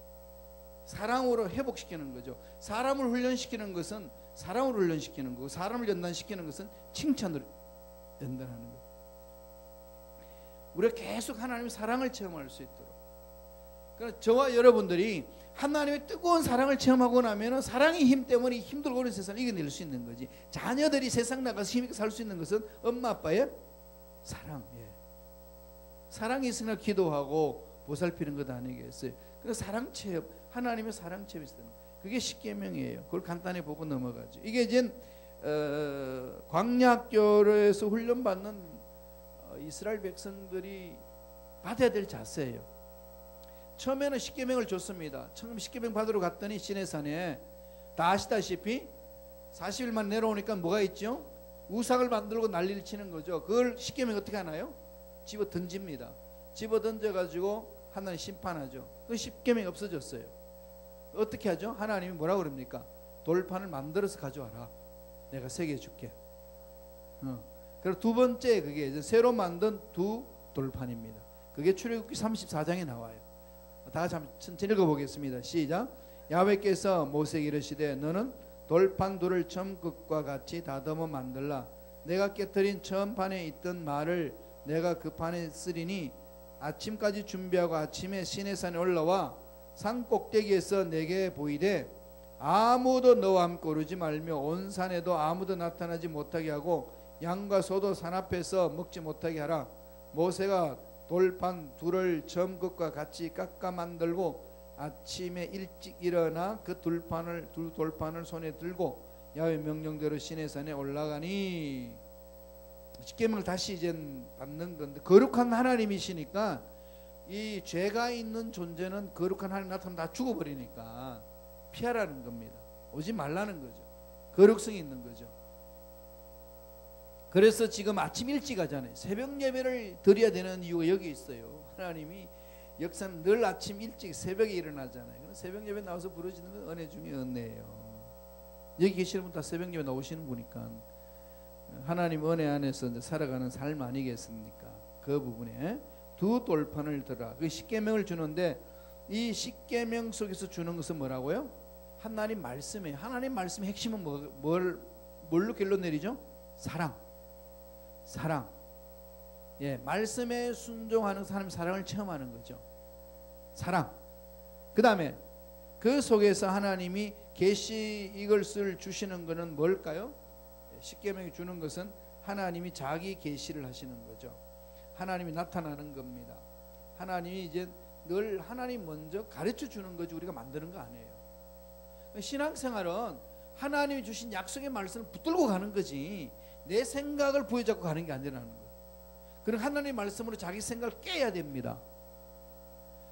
Speaker 1: 사랑으로 회복시키는 거죠. 사람을 훈련시키는 것은 사랑으로 훈련시키는 거고, 사람을 연단시키는 것은 칭찬으로 연단하는 거예요. 우리가 계속 하나님의 사랑을 체험할 수 있도록. 그러니까 저와 여러분들이 하나님의 뜨거운 사랑을 체험하고 나면 사랑의 힘 때문에 힘들고 어려운 세상을 이겨낼 수 있는 거지. 자녀들이 세상 나가서 힘있게 살 수 있는 것은 엄마 아빠의 사랑. 사랑이 있으나 기도하고 보살피는 것 아니겠어요? 그래서 사랑 체험, 하나님의 사랑 체험이 있어요. 그게 십계명이에요. 그걸 간단히 보고 넘어가죠. 이게 이제 광야학교에서 훈련받는 이스라엘 백성들이 받아야 될 자세예요. 처음에는 십계명을 줬습니다. 처음 십계명 받으러 갔더니 시내산에 다 아시다시피 40일만 내려오니까 뭐가 있죠? 우상을 만들고 난리를 치는 거죠. 그걸 십계명 어떻게 하나요? 집어 던집니다. 집어 던져가지고 하나님 심판하죠. 그 십계명이 없어졌어요. 어떻게 하죠? 하나님이 뭐라고 그럽니까? 돌판을 만들어서 가져와라. 내가 새겨 줄게. 그리고 두 번째, 그게 이제 새로 만든 두 돌판입니다. 그게 출애굽기 34장에 나와요. 다 같이 한번 천천히 읽어보겠습니다. 시작. 야훼께서 모세에게 이르시되 너는 돌판 둘을 처음 것과 같이 다듬어 만들라. 내가 깨뜨린 처음 판에 있던 말을 내가 그 판에 쓰리니 아침까지 준비하고 아침에 시내산에 올라와 산 꼭대기에서 내게 보이되 아무도 너와 함께 오르지 말며 온 산에도 아무도 나타나지 못하게 하고 양과 소도 산 앞에서 먹지 못하게 하라. 모세가 돌판 둘을 처음 것과 같이 깎아 만들고 아침에 일찍 일어나 그 두 돌판을 손에 들고 야훼 명령대로 시내산에 올라가니. 십계명을 다시 이제 받는 건데, 거룩한 하나님이시니까 이 죄가 있는 존재는 거룩한 하나님 나타나면 다 죽어버리니까 피하라는 겁니다. 오지 말라는 거죠. 거룩성이 있는 거죠. 그래서 지금 아침 일찍 하잖아요. 새벽 예배를 드려야 되는 이유가 여기 있어요. 하나님이 역사는 늘 아침 일찍 새벽에 일어나잖아요. 새벽 예배 나와서 부르시는 건 은혜 중에 은혜예요. 여기 계시는 분 다 새벽 예배 나오시는 분이니까 하나님 은혜 안에서 이제 살아가는 삶 아니겠습니까? 그 부분에 두 돌판을 들어. 그 십계명을 주는데 이 십계명 속에서 주는 것은 뭐라고요? 하나님 말씀이에요. 하나님 말씀의 핵심은 뭘로 결론 내리죠? 사랑. 말씀에 순종하는 사람 사랑을 체험하는 거죠. 사랑. 그 다음에 그 속에서 하나님이 계시 이것을 주시는 것은 뭘까요? 십계명이 주는 것은 하나님이 자기 계시를 하시는 거죠. 하나님이 나타나는 겁니다. 하나님이 이제 늘 하나님 먼저 가르쳐 주는 거지 우리가 만드는 거 아니에요. 신앙생활은 하나님이 주신 약속의 말씀을 붙들고 가는 거지 내 생각을 부여잡고 가는 게 아니라는 거예요. 그럼 하나님의 말씀으로 자기 생각을 깨야 됩니다.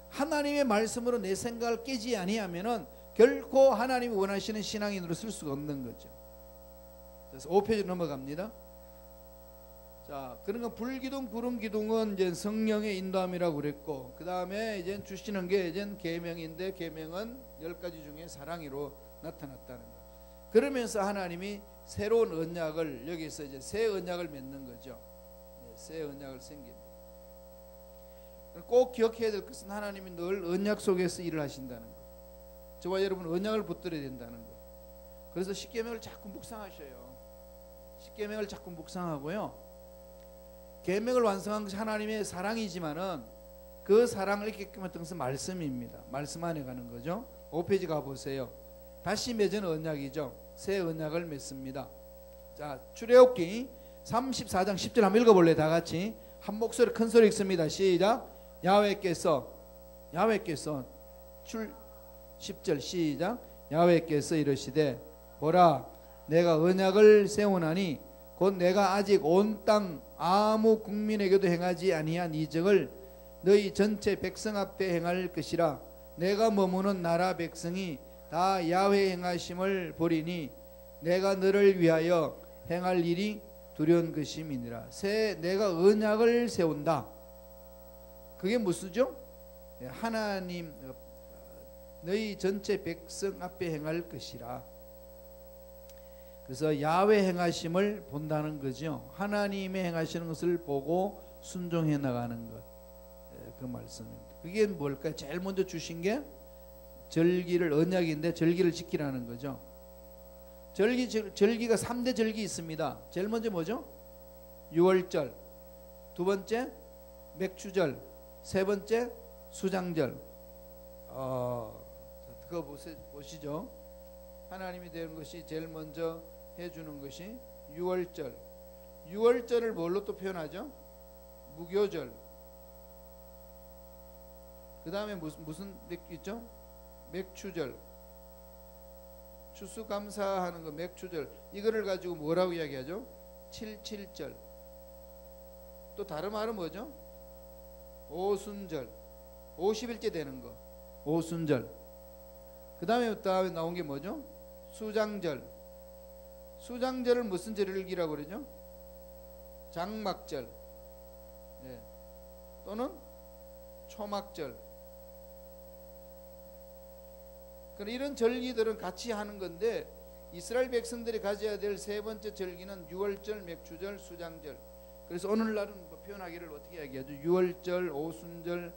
Speaker 1: 하나님의 말씀으로 내 생각을 깨지 아니하면은 결코 하나님이 원하시는 신앙인으로 쓸 수가 없는 거죠. 그래서 5페이지 넘어갑니다. 자, 그러니까 불기둥, 구름기둥은 이제 성령의 인도함이라고 그랬고, 그 다음에 이제 주시는 게 이제 계명인데, 계명은 10가지 중에 사랑으로 나타났다는 거. 그러면서 하나님이 새로운 언약을 여기서 이제 새 언약을 맺는 거죠. 새 언약을 생깁니다. 꼭 기억해야 될 것은 하나님이 늘 언약 속에서 일을 하신다는 거. 저와 여러분 언약을 붙들어야 된다는 거. 그래서 십계명을 자꾸 묵상하셔요. 십계명을 자꾸 묵상하고요. 계명을 완성한 것이 하나님의 사랑이지만은 그 사랑을 있게끔 했던 것은 말씀입니다. 말씀 안에 가는 거죠. 5페이지 가보세요. 다시 맺은 언약이죠. 새 언약을 맺습니다. 자, 출애굽기 34장 10절 한번 읽어볼래요? 다 같이 한 목소리 큰 소리 읽습니다. 시작. 야훼께서 10절 시작. 야훼께서 이르시되 보라 내가 언약을 세우나니 곧 내가 아직 온 땅 아무 국민에게도 행하지 아니한 이적을 너희 전체 백성 앞에 행할 것이라. 내가 머무는 나라 백성이 다 야훼 행하심을 보리니 내가 너를 위하여 행할 일이 두려운 것임이니라. 내가 언약을 세운다. 그게 무슨죠? 하나님 너희 전체 백성 앞에 행할 것이라. 그래서 야훼 행하심을 본다는 거죠. 하나님의 행하시는 것을 보고 순종해 나가는 것, 그 말씀입니다. 그게 뭘까요? 제일 먼저 주신 게 절기를, 언약인데 절기를 지키라는 거죠. 절기가 3대 절기 있습니다. 제일 먼저 뭐죠? 유월절, 두 번째 맥추절, 세 번째 수장절. 그거 보시죠. 하나님이 되는 것이 제일 먼저 해주는 것이 유월절. 유월절을 뭘로 또 표현하죠? 무교절. 그 다음에 무슨 있죠? 맥추절. 추수감사하는 거 맥추절. 이거를 가지고 뭐라고 이야기하죠? 칠칠절. 또 다른 말은 뭐죠? 오순절. 50일째 되는 거 오순절. 그 다음에 나온 게 뭐죠? 수장절. 수장절을 무슨 절기라고 그러죠? 장막절. 네. 또는 초막절. 이런 절기들은 같이 하는 건데 이스라엘 백성들이 가져야 될 세 번째 절기는 유월절, 맥추절, 수장절. 그래서 오늘날은 표현하기를 어떻게 이야기하죠? 유월절, 오순절,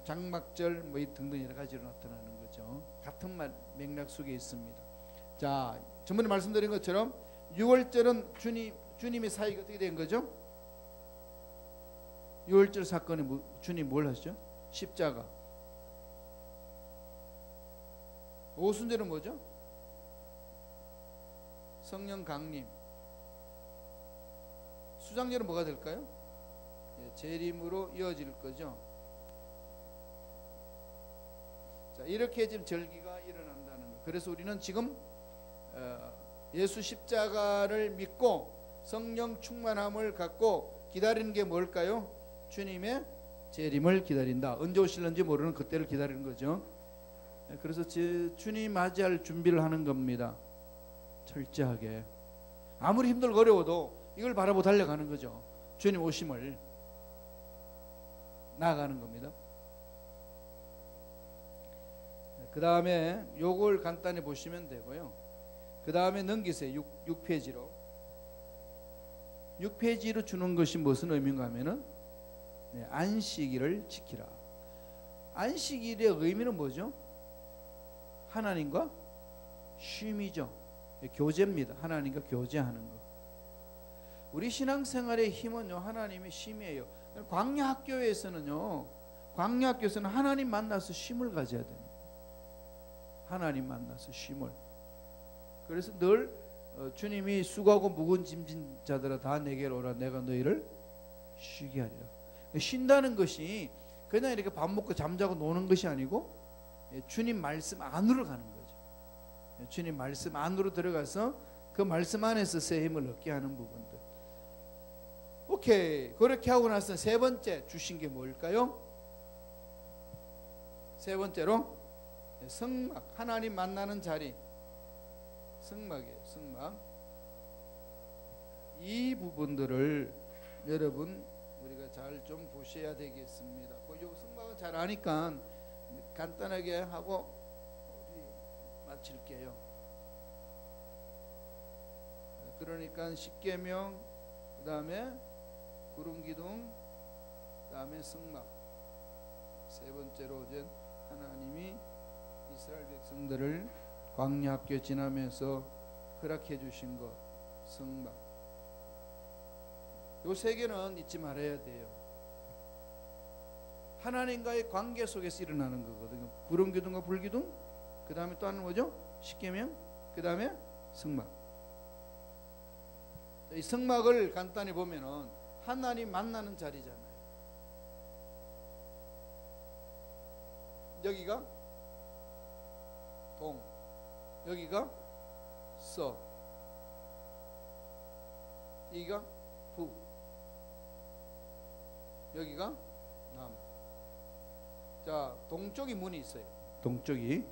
Speaker 1: 장막절 뭐 등등 여러 가지로 나타나는 거죠. 같은 맥락 속에 있습니다. 자, 전번에 말씀드린 것처럼 유월절은 주님의 사역이 어떻게 된 거죠? 유월절 사건에 주님 뭘 하시죠? 십자가. 오순절은 뭐죠? 성령 강림. 수장절은 뭐가 될까요? 재림으로 이어질 거죠. 자, 이렇게 지금 절기가 일어난다는 거. 그래서 우리는 지금 예수 십자가를 믿고 성령 충만함을 갖고 기다리는 게 뭘까요? 주님의 재림을 기다린다. 언제 오실는지 모르는 그때를 기다리는 거죠. 그래서 주님 맞이할 준비를 하는 겁니다. 철저하게. 아무리 힘들고 어려워도 이걸 바라보고 달려가는 거죠. 주님 오심을 나아가는 겁니다. 그 다음에 요걸 간단히 보시면 되고요. 그 다음에 넘기세요. 6페이지로. 6페이지로 주는 것이 무슨 의미인가 하면은 안식일을 지키라. 안식일의 의미는 뭐죠? 하나님과 쉼이죠. 교제입니다. 하나님과 교제하는 것. 우리 신앙생활의 힘은요, 하나님의 쉼이에요. 광야학교에서는요, 광야학교에서는 하나님 만나서 쉼을 가져야 됩니다. 하나님 만나서 쉼을. 그래서 늘 주님이 수고하고 무거운 짐진 자들아 다 내게로 오라, 내가 너희를 쉬게 하리라. 쉰다는 것이 그냥 이렇게 밥 먹고 잠자고 노는 것이 아니고 주님 말씀 안으로 가는 거죠. 주님 말씀 안으로 들어가서 그 말씀 안에서 새 힘을 얻게 하는 부분들. 오케이. 그렇게 하고 나서 세 번째 주신 게 뭘까요? 세 번째로 성막, 하나님 만나는 자리. 성막이에요. 성막. 이 부분들을 여러분 우리가 잘 좀 보셔야 되겠습니다. 요 성막은 잘 아니까 간단하게 하고 우리 마칠게요. 그러니까 십계명, 그 다음에 구름기둥, 그 다음에 성막. 세 번째로 이제 하나님이 이스라엘 백성들을 광야학교 지나면서 허락해 주신 것, 성막. 요 세 개는 잊지 말아야 돼요. 하나님과의 관계 속에서 일어나는 거거든요. 구름기둥과 불기둥, 그 다음에 또 하나는 뭐죠? 십계명, 그 다음에 성막. 이 성막을 간단히 보면은 하나님 만나는 자리잖아요. 여기가 동, 여기가 서, 여기가 부, 여기가 남. 자, 동쪽이 문이 있어요. 동쪽이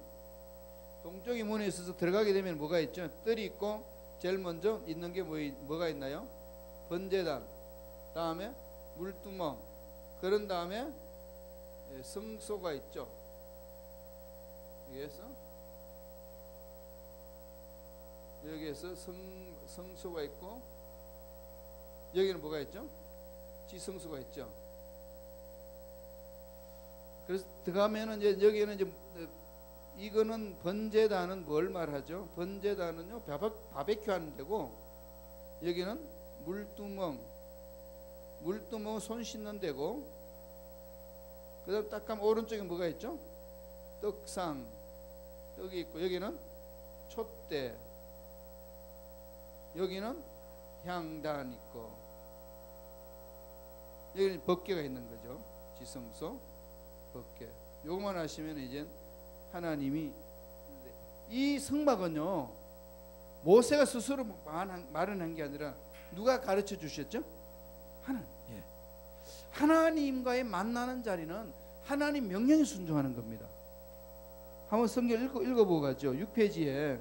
Speaker 1: 문에 있어서 들어가게 되면 뭐가 있죠? 뜰이 있고 제일 먼저 있는 게 뭐가 있나요? 번제단, 다음에 물두멍, 그런 다음에 성소가 있죠. 여기에서 성소가 있고, 여기는 뭐가 있죠? 지성소가 있죠. 그래서 들어가면은 이제 여기에는 이제 이거는 번제단은 뭘 말하죠? 번제단은요 바베큐 하는 데고, 여기는 물두멍 손 씻는 데고, 그다음 딱 가면 오른쪽에 뭐가 있죠? 떡상, 떡이 있고, 여기는 촛대, 여기는 향단 있고, 여기는 법궤가 있는 거죠. 지성소 법궤. 요것만 하시면 이제 하나님이, 이 성막은요 모세가 스스로 마련한 게 아니라 누가 가르쳐 주셨죠? 하나님. 예. 하나님과의 만나는 자리는 하나님 명령에 순종하는 겁니다. 한번 성경 읽어보고 가죠. 6페이지에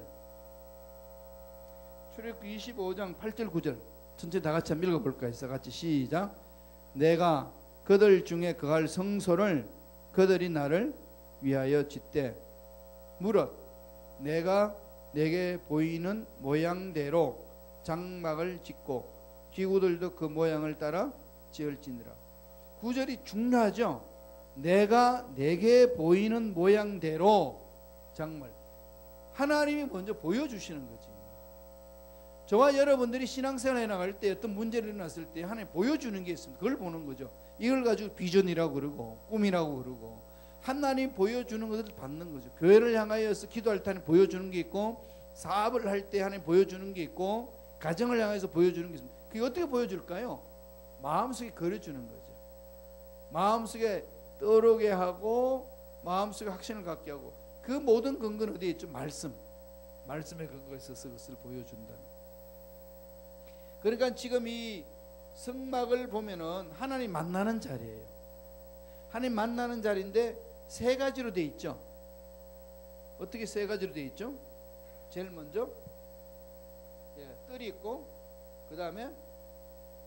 Speaker 1: 출애굽기 25장 8절 9절 전체 다 같이 한번 읽어볼까요? 같이 시작. 내가 그들 중에 거할 성소를 그들이 나를 위하여 짓되 무릇 내가 내게 보이는 모양대로 장막을 짓고 기구들도 그 모양을 따라 지을지니라. 구절이 중요하죠. 내가 내게 보이는 모양대로 장막. 하나님이 먼저 보여주시는 거지. 저와 여러분들이 신앙생활에 나갈 때 어떤 문제를 일어났을 때 하나님 보여주는 게 있습니다. 그걸 보는 거죠. 이걸 가지고 비전이라고 그러고 꿈이라고 그러고, 하나님 보여주는 것을 받는 거죠. 교회를 향하여서 기도할 때 하나님 보여주는 게 있고, 사업을 할 때 하나님 보여주는 게 있고, 가정을 향해서 보여주는 게 있습니다. 그게 어떻게 보여줄까요? 마음속에 그려주는 거죠. 마음속에 떠오르게 하고 마음속에 확신을 갖게 하고, 그 모든 근거는 어디에 있죠? 말씀의 근거에 있어서 그것을 보여준다는. 그러니까 지금 이 성막을 보면은 하나님 만나는 자리예요. 하나님 만나는 자리인데 세 가지로 돼 있죠. 어떻게 세 가지로 돼 있죠? 제일 먼저 뜰이 있고, 그 다음에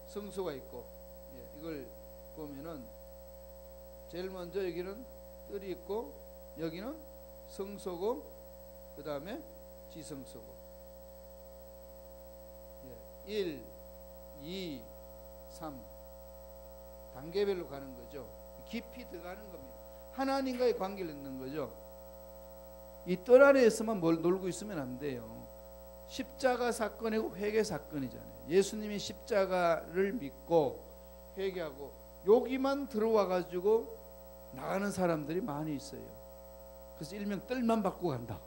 Speaker 1: 성소가 있고, 이걸 보면은 제일 먼저 여기는 뜰이 있고, 여기는 성소고, 그 다음에 지성소고. 1, 2, 3 단계별로 가는 거죠. 깊이 들어가는 겁니다. 하나님과의 관계를 맺는 거죠. 이 뜰 안에서만 뭘 놀고 있으면 안 돼요. 십자가 사건이고 회개 사건이잖아요. 예수님이 십자가를 믿고 회개하고 여기만 들어와 가지고 나가는 사람들이 많이 있어요. 그래서 일명 뜰만 밟고 간다.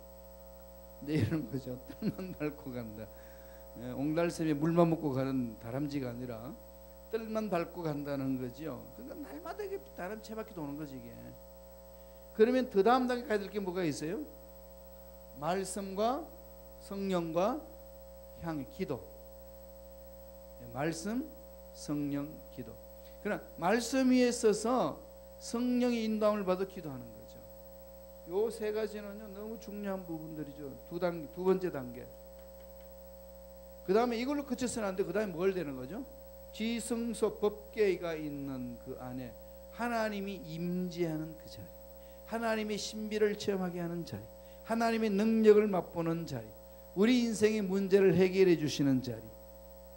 Speaker 1: 네, 이런 거죠. 뜰만 밟고 간다. 옹달샘에 물만 먹고 가는 다람쥐가 아니라 뜰만 밟고 간다는 거죠. 그러니까 날마다 이게 다람쥐 채바퀴 도는 거지 이게. 그러면 그 다음 단계 가야 될 게 뭐가 있어요? 말씀과 성령과 향, 기도. 말씀, 성령, 기도. 그러나 말씀 위에 서서 성령의 인도함을 받아 기도하는 거죠. 요 세 가지는요 너무 중요한 부분들이죠. 두 번째 단계. 그 다음에 이걸로 그쳐서는 안 돼. 그 다음에 뭘 되는 거죠? 지성소 법궤가 있는 그 안에 하나님이 임재하는 그 자리, 하나님의 신비를 체험하게 하는 자리, 하나님의 능력을 맛보는 자리, 우리 인생의 문제를 해결해 주시는 자리,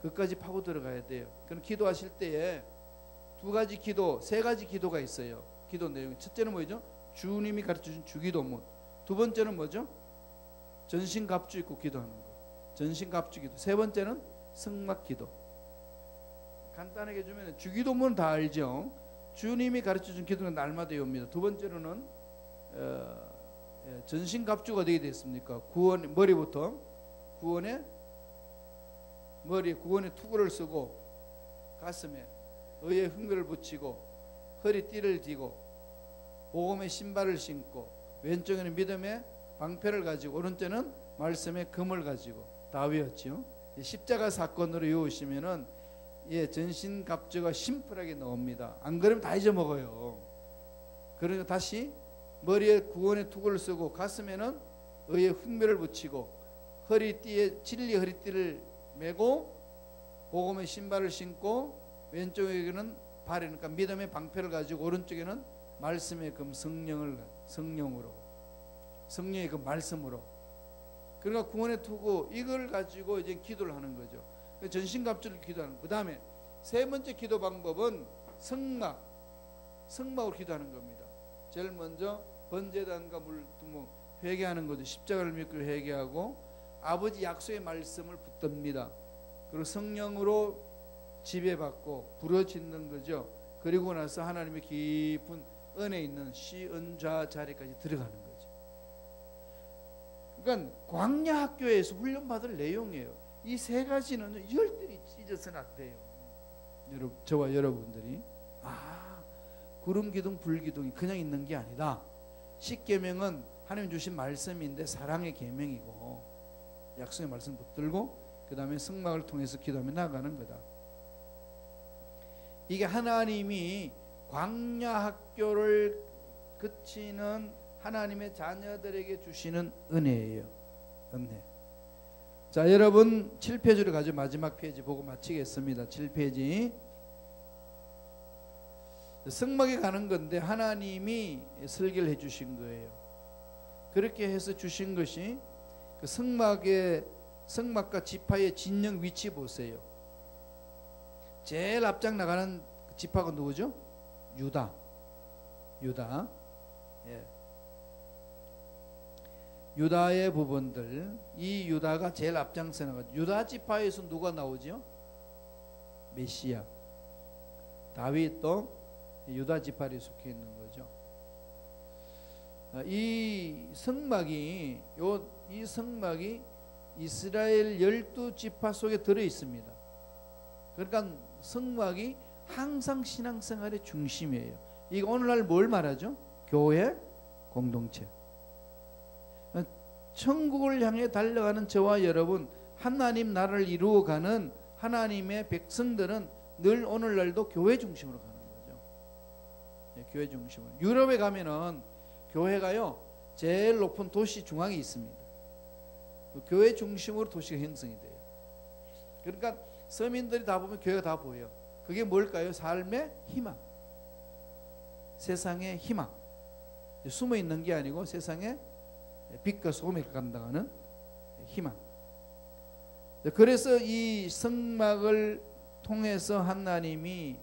Speaker 1: 그까지 파고 들어가야 돼요. 그럼 기도하실 때에 두 가지 기도, 세 가지 기도가 있어요. 기도 내용. 첫째는 뭐죠? 주님이 가르쳐준 주기도문. 두 번째는 뭐죠? 전신갑주 입고 기도하는 거. 전신갑주 기도. 세 번째는 성막 기도. 간단하게 해주면 주기도문 다 알죠. 주님이 가르쳐준 기도는 날마다 외웁니다. 두 번째로는 전신갑주가 어떻게 됐습니까? 구원, 머리부터 구원의 투구를 쓰고, 가슴에 의의 흉배를 붙이고, 허리띠를 뒤고, 복음의 신발을 신고, 왼쪽에는 믿음의 방패를 가지고, 오른쪽에는 말씀의 금을 가지고 다 외웠지요. 십자가 사건으로 외우시면은 전신갑주가 심플하게 나옵니다. 안 그러면 다 잊어먹어요. 그러니까 다시 머리에 구원의 투구를 쓰고, 가슴에는 의의 흉배를 붙이고, 허리띠에 진리 허리띠를 메고, 복음의 신발을 신고, 왼쪽에는 발에 그러니까 믿음의 방패를 가지고, 오른쪽에는 말씀의 금 성령으로, 성령의 그 말씀으로. 그러니까 구원의 투구 이걸 가지고 이제 기도를 하는 거죠. 전신갑주를 기도하는. 그 다음에 세 번째 기도 방법은 성막으로 기도하는 겁니다. 제일 먼저 번제단과 물두멍 회개하는 거죠. 십자가를 믿고 회개하고 아버지 약속의 말씀을 붙듭니다. 그리고 성령으로 지배받고 부르짖는 거죠. 그리고 나서 하나님의 깊은 은혜 있는 시은좌 자리까지 들어가는 거죠. 그러니까 광야 학교에서 훈련받을 내용이에요. 이 세 가지는 열들이 찢어서는 안 돼요. 저와 여러분들이 구름 기둥 불 기둥이 그냥 있는 게 아니다. 십계명은 하나님 주신 말씀인데 사랑의 계명이고 약속의 말씀 붙들고 그 다음에 성막을 통해서 기도하며 나아가는 거다. 이게 하나님이 광야 학교를 거치는 하나님의 자녀들에게 주시는 은혜예요. 은혜. 자, 여러분 7페이지로 가죠. 마지막 페이지 보고 마치겠습니다. 7페이지. 성막에 가는 건데 하나님이 설계를 해 주신 거예요. 그렇게 해서 주신 것이 그 성막과 지파의 진영 위치 보세요. 제일 앞장 나가는 지파가 누구죠? 유다. 예. 유다의 부분들, 이 유다가 제일 앞장서 나가죠. 유다 지파에서 누가 나오죠? 메시아. 다윗도 유다 지파에 속해 있는 거죠. 이 성막이 이스라엘 12지파 속에 들어 있습니다. 그러니까 성막이 항상 신앙생활의 중심이에요. 이거 오늘날 뭘 말하죠? 교회 공동체. 천국을 향해 달려가는 저와 여러분, 하나님 나라를 이루어가는 하나님의 백성들은 늘 오늘날도 교회 중심으로 가는 거죠. 교회 중심으로. 유럽에 가면은 교회가요 제일 높은 도시 중앙에 있습니다. 교회 중심으로 도시가 형성이 돼요. 그러니까 서민들이 다 보면 교회가 다 보여요. 그게 뭘까요? 삶의 희망, 세상의 희망. 숨어 있는 게 아니고 세상에 빛과 소금을 감당하는 희망. 그래서 이 성막을 통해서 하나님이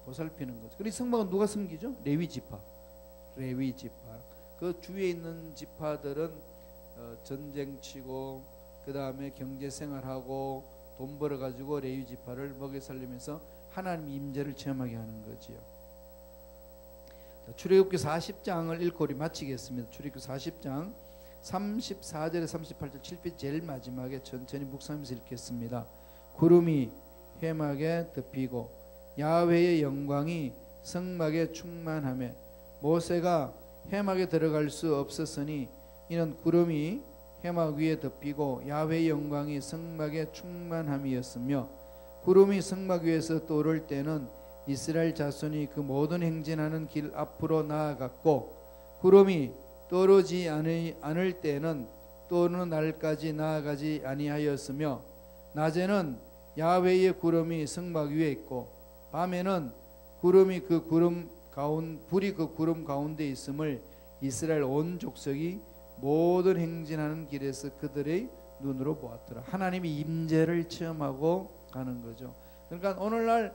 Speaker 1: 보살피는 거죠. 그리고 성막은 누가 섬기죠? 레위 지파. 그 주위에 있는 지파들은 전쟁치고 그 다음에 경제생활하고 돈 벌어가지고 레위 지파를 먹여 살리면서 하나님의 임재를 체험하게 하는 거지요. 출애굽기 40장을 읽고 우리 마치겠습니다. 출애굽기 40장 34절에 38절 7편 제일 마지막에 천천히 묵상하면서 읽겠습니다. 구름이 회막에 덮이고 야훼의 영광이 성막에 충만하며 모세가 회막에 들어갈 수 없었으니 이는 구름이 회막 위에 덮이고 야훼의 영광이 성막에 충만함이었으며 구름이 성막 위에서 떠오를 때는 이스라엘 자손이 그 모든 행진하는 길 앞으로 나아갔고 구름이 떠오르지 않을 때는 떠오르는 날까지 나아가지 아니하였으며 낮에는 야훼의 구름이 성막 위에 있고 밤에는 불이 그 구름 가운데 있음을 이스라엘 온 족속이 모든 행진하는 길에서 그들의 눈으로 보았더라. 하나님의 임재를 체험하고 가는 거죠. 그러니까 오늘날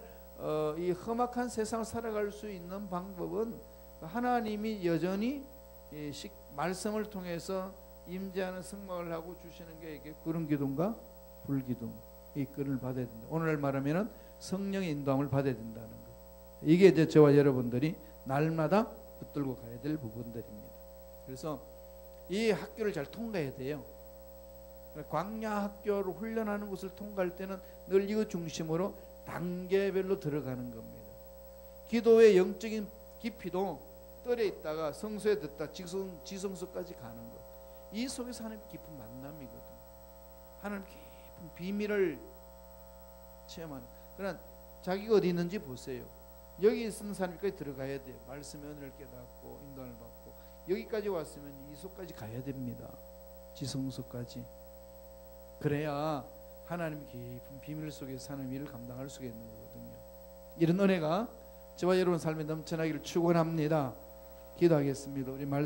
Speaker 1: 이 험악한 세상을 살아갈 수 있는 방법은 하나님이 여전히 말씀을 통해서 임재하는 성막을 하고 주시는 게 이게 구름 기둥과 불 기둥 이끌을 받아야 된다. 오늘날 말하면은 성령의 인도함을 받아야 된다는 거. 이게 이제 저와 여러분들이 날마다 붙들고 가야 될 부분들입니다. 그래서 이 학교를 잘 통과해야 돼요. 광야 학교를 훈련하는 것을 통과할 때는 늘 이거 중심으로 단계별로 들어가는 겁니다. 기도의 영적인 깊이도 뜰에 있다가 성소에 듣다 지성소까지 가는 것. 이 속에서 하나님 깊은 만남이거든. 하나님 깊은 비밀을 체험하는. 그러나 자기가 어디 있는지 보세요. 여기 있는 사람까지 들어가야 돼요. 말씀의 은혜를 깨닫고 인도를 받고 여기까지 왔으면 이소까지 가야 됩니다. 지성소까지. 그래야 하나님 깊은 비밀 속에서 하나님 일을 감당할 수가 있는 거거든요. 이런 은혜가 저와 여러분 삶에 넘쳐나기를 축원합니다. 기도하겠습니다. 우리 말씀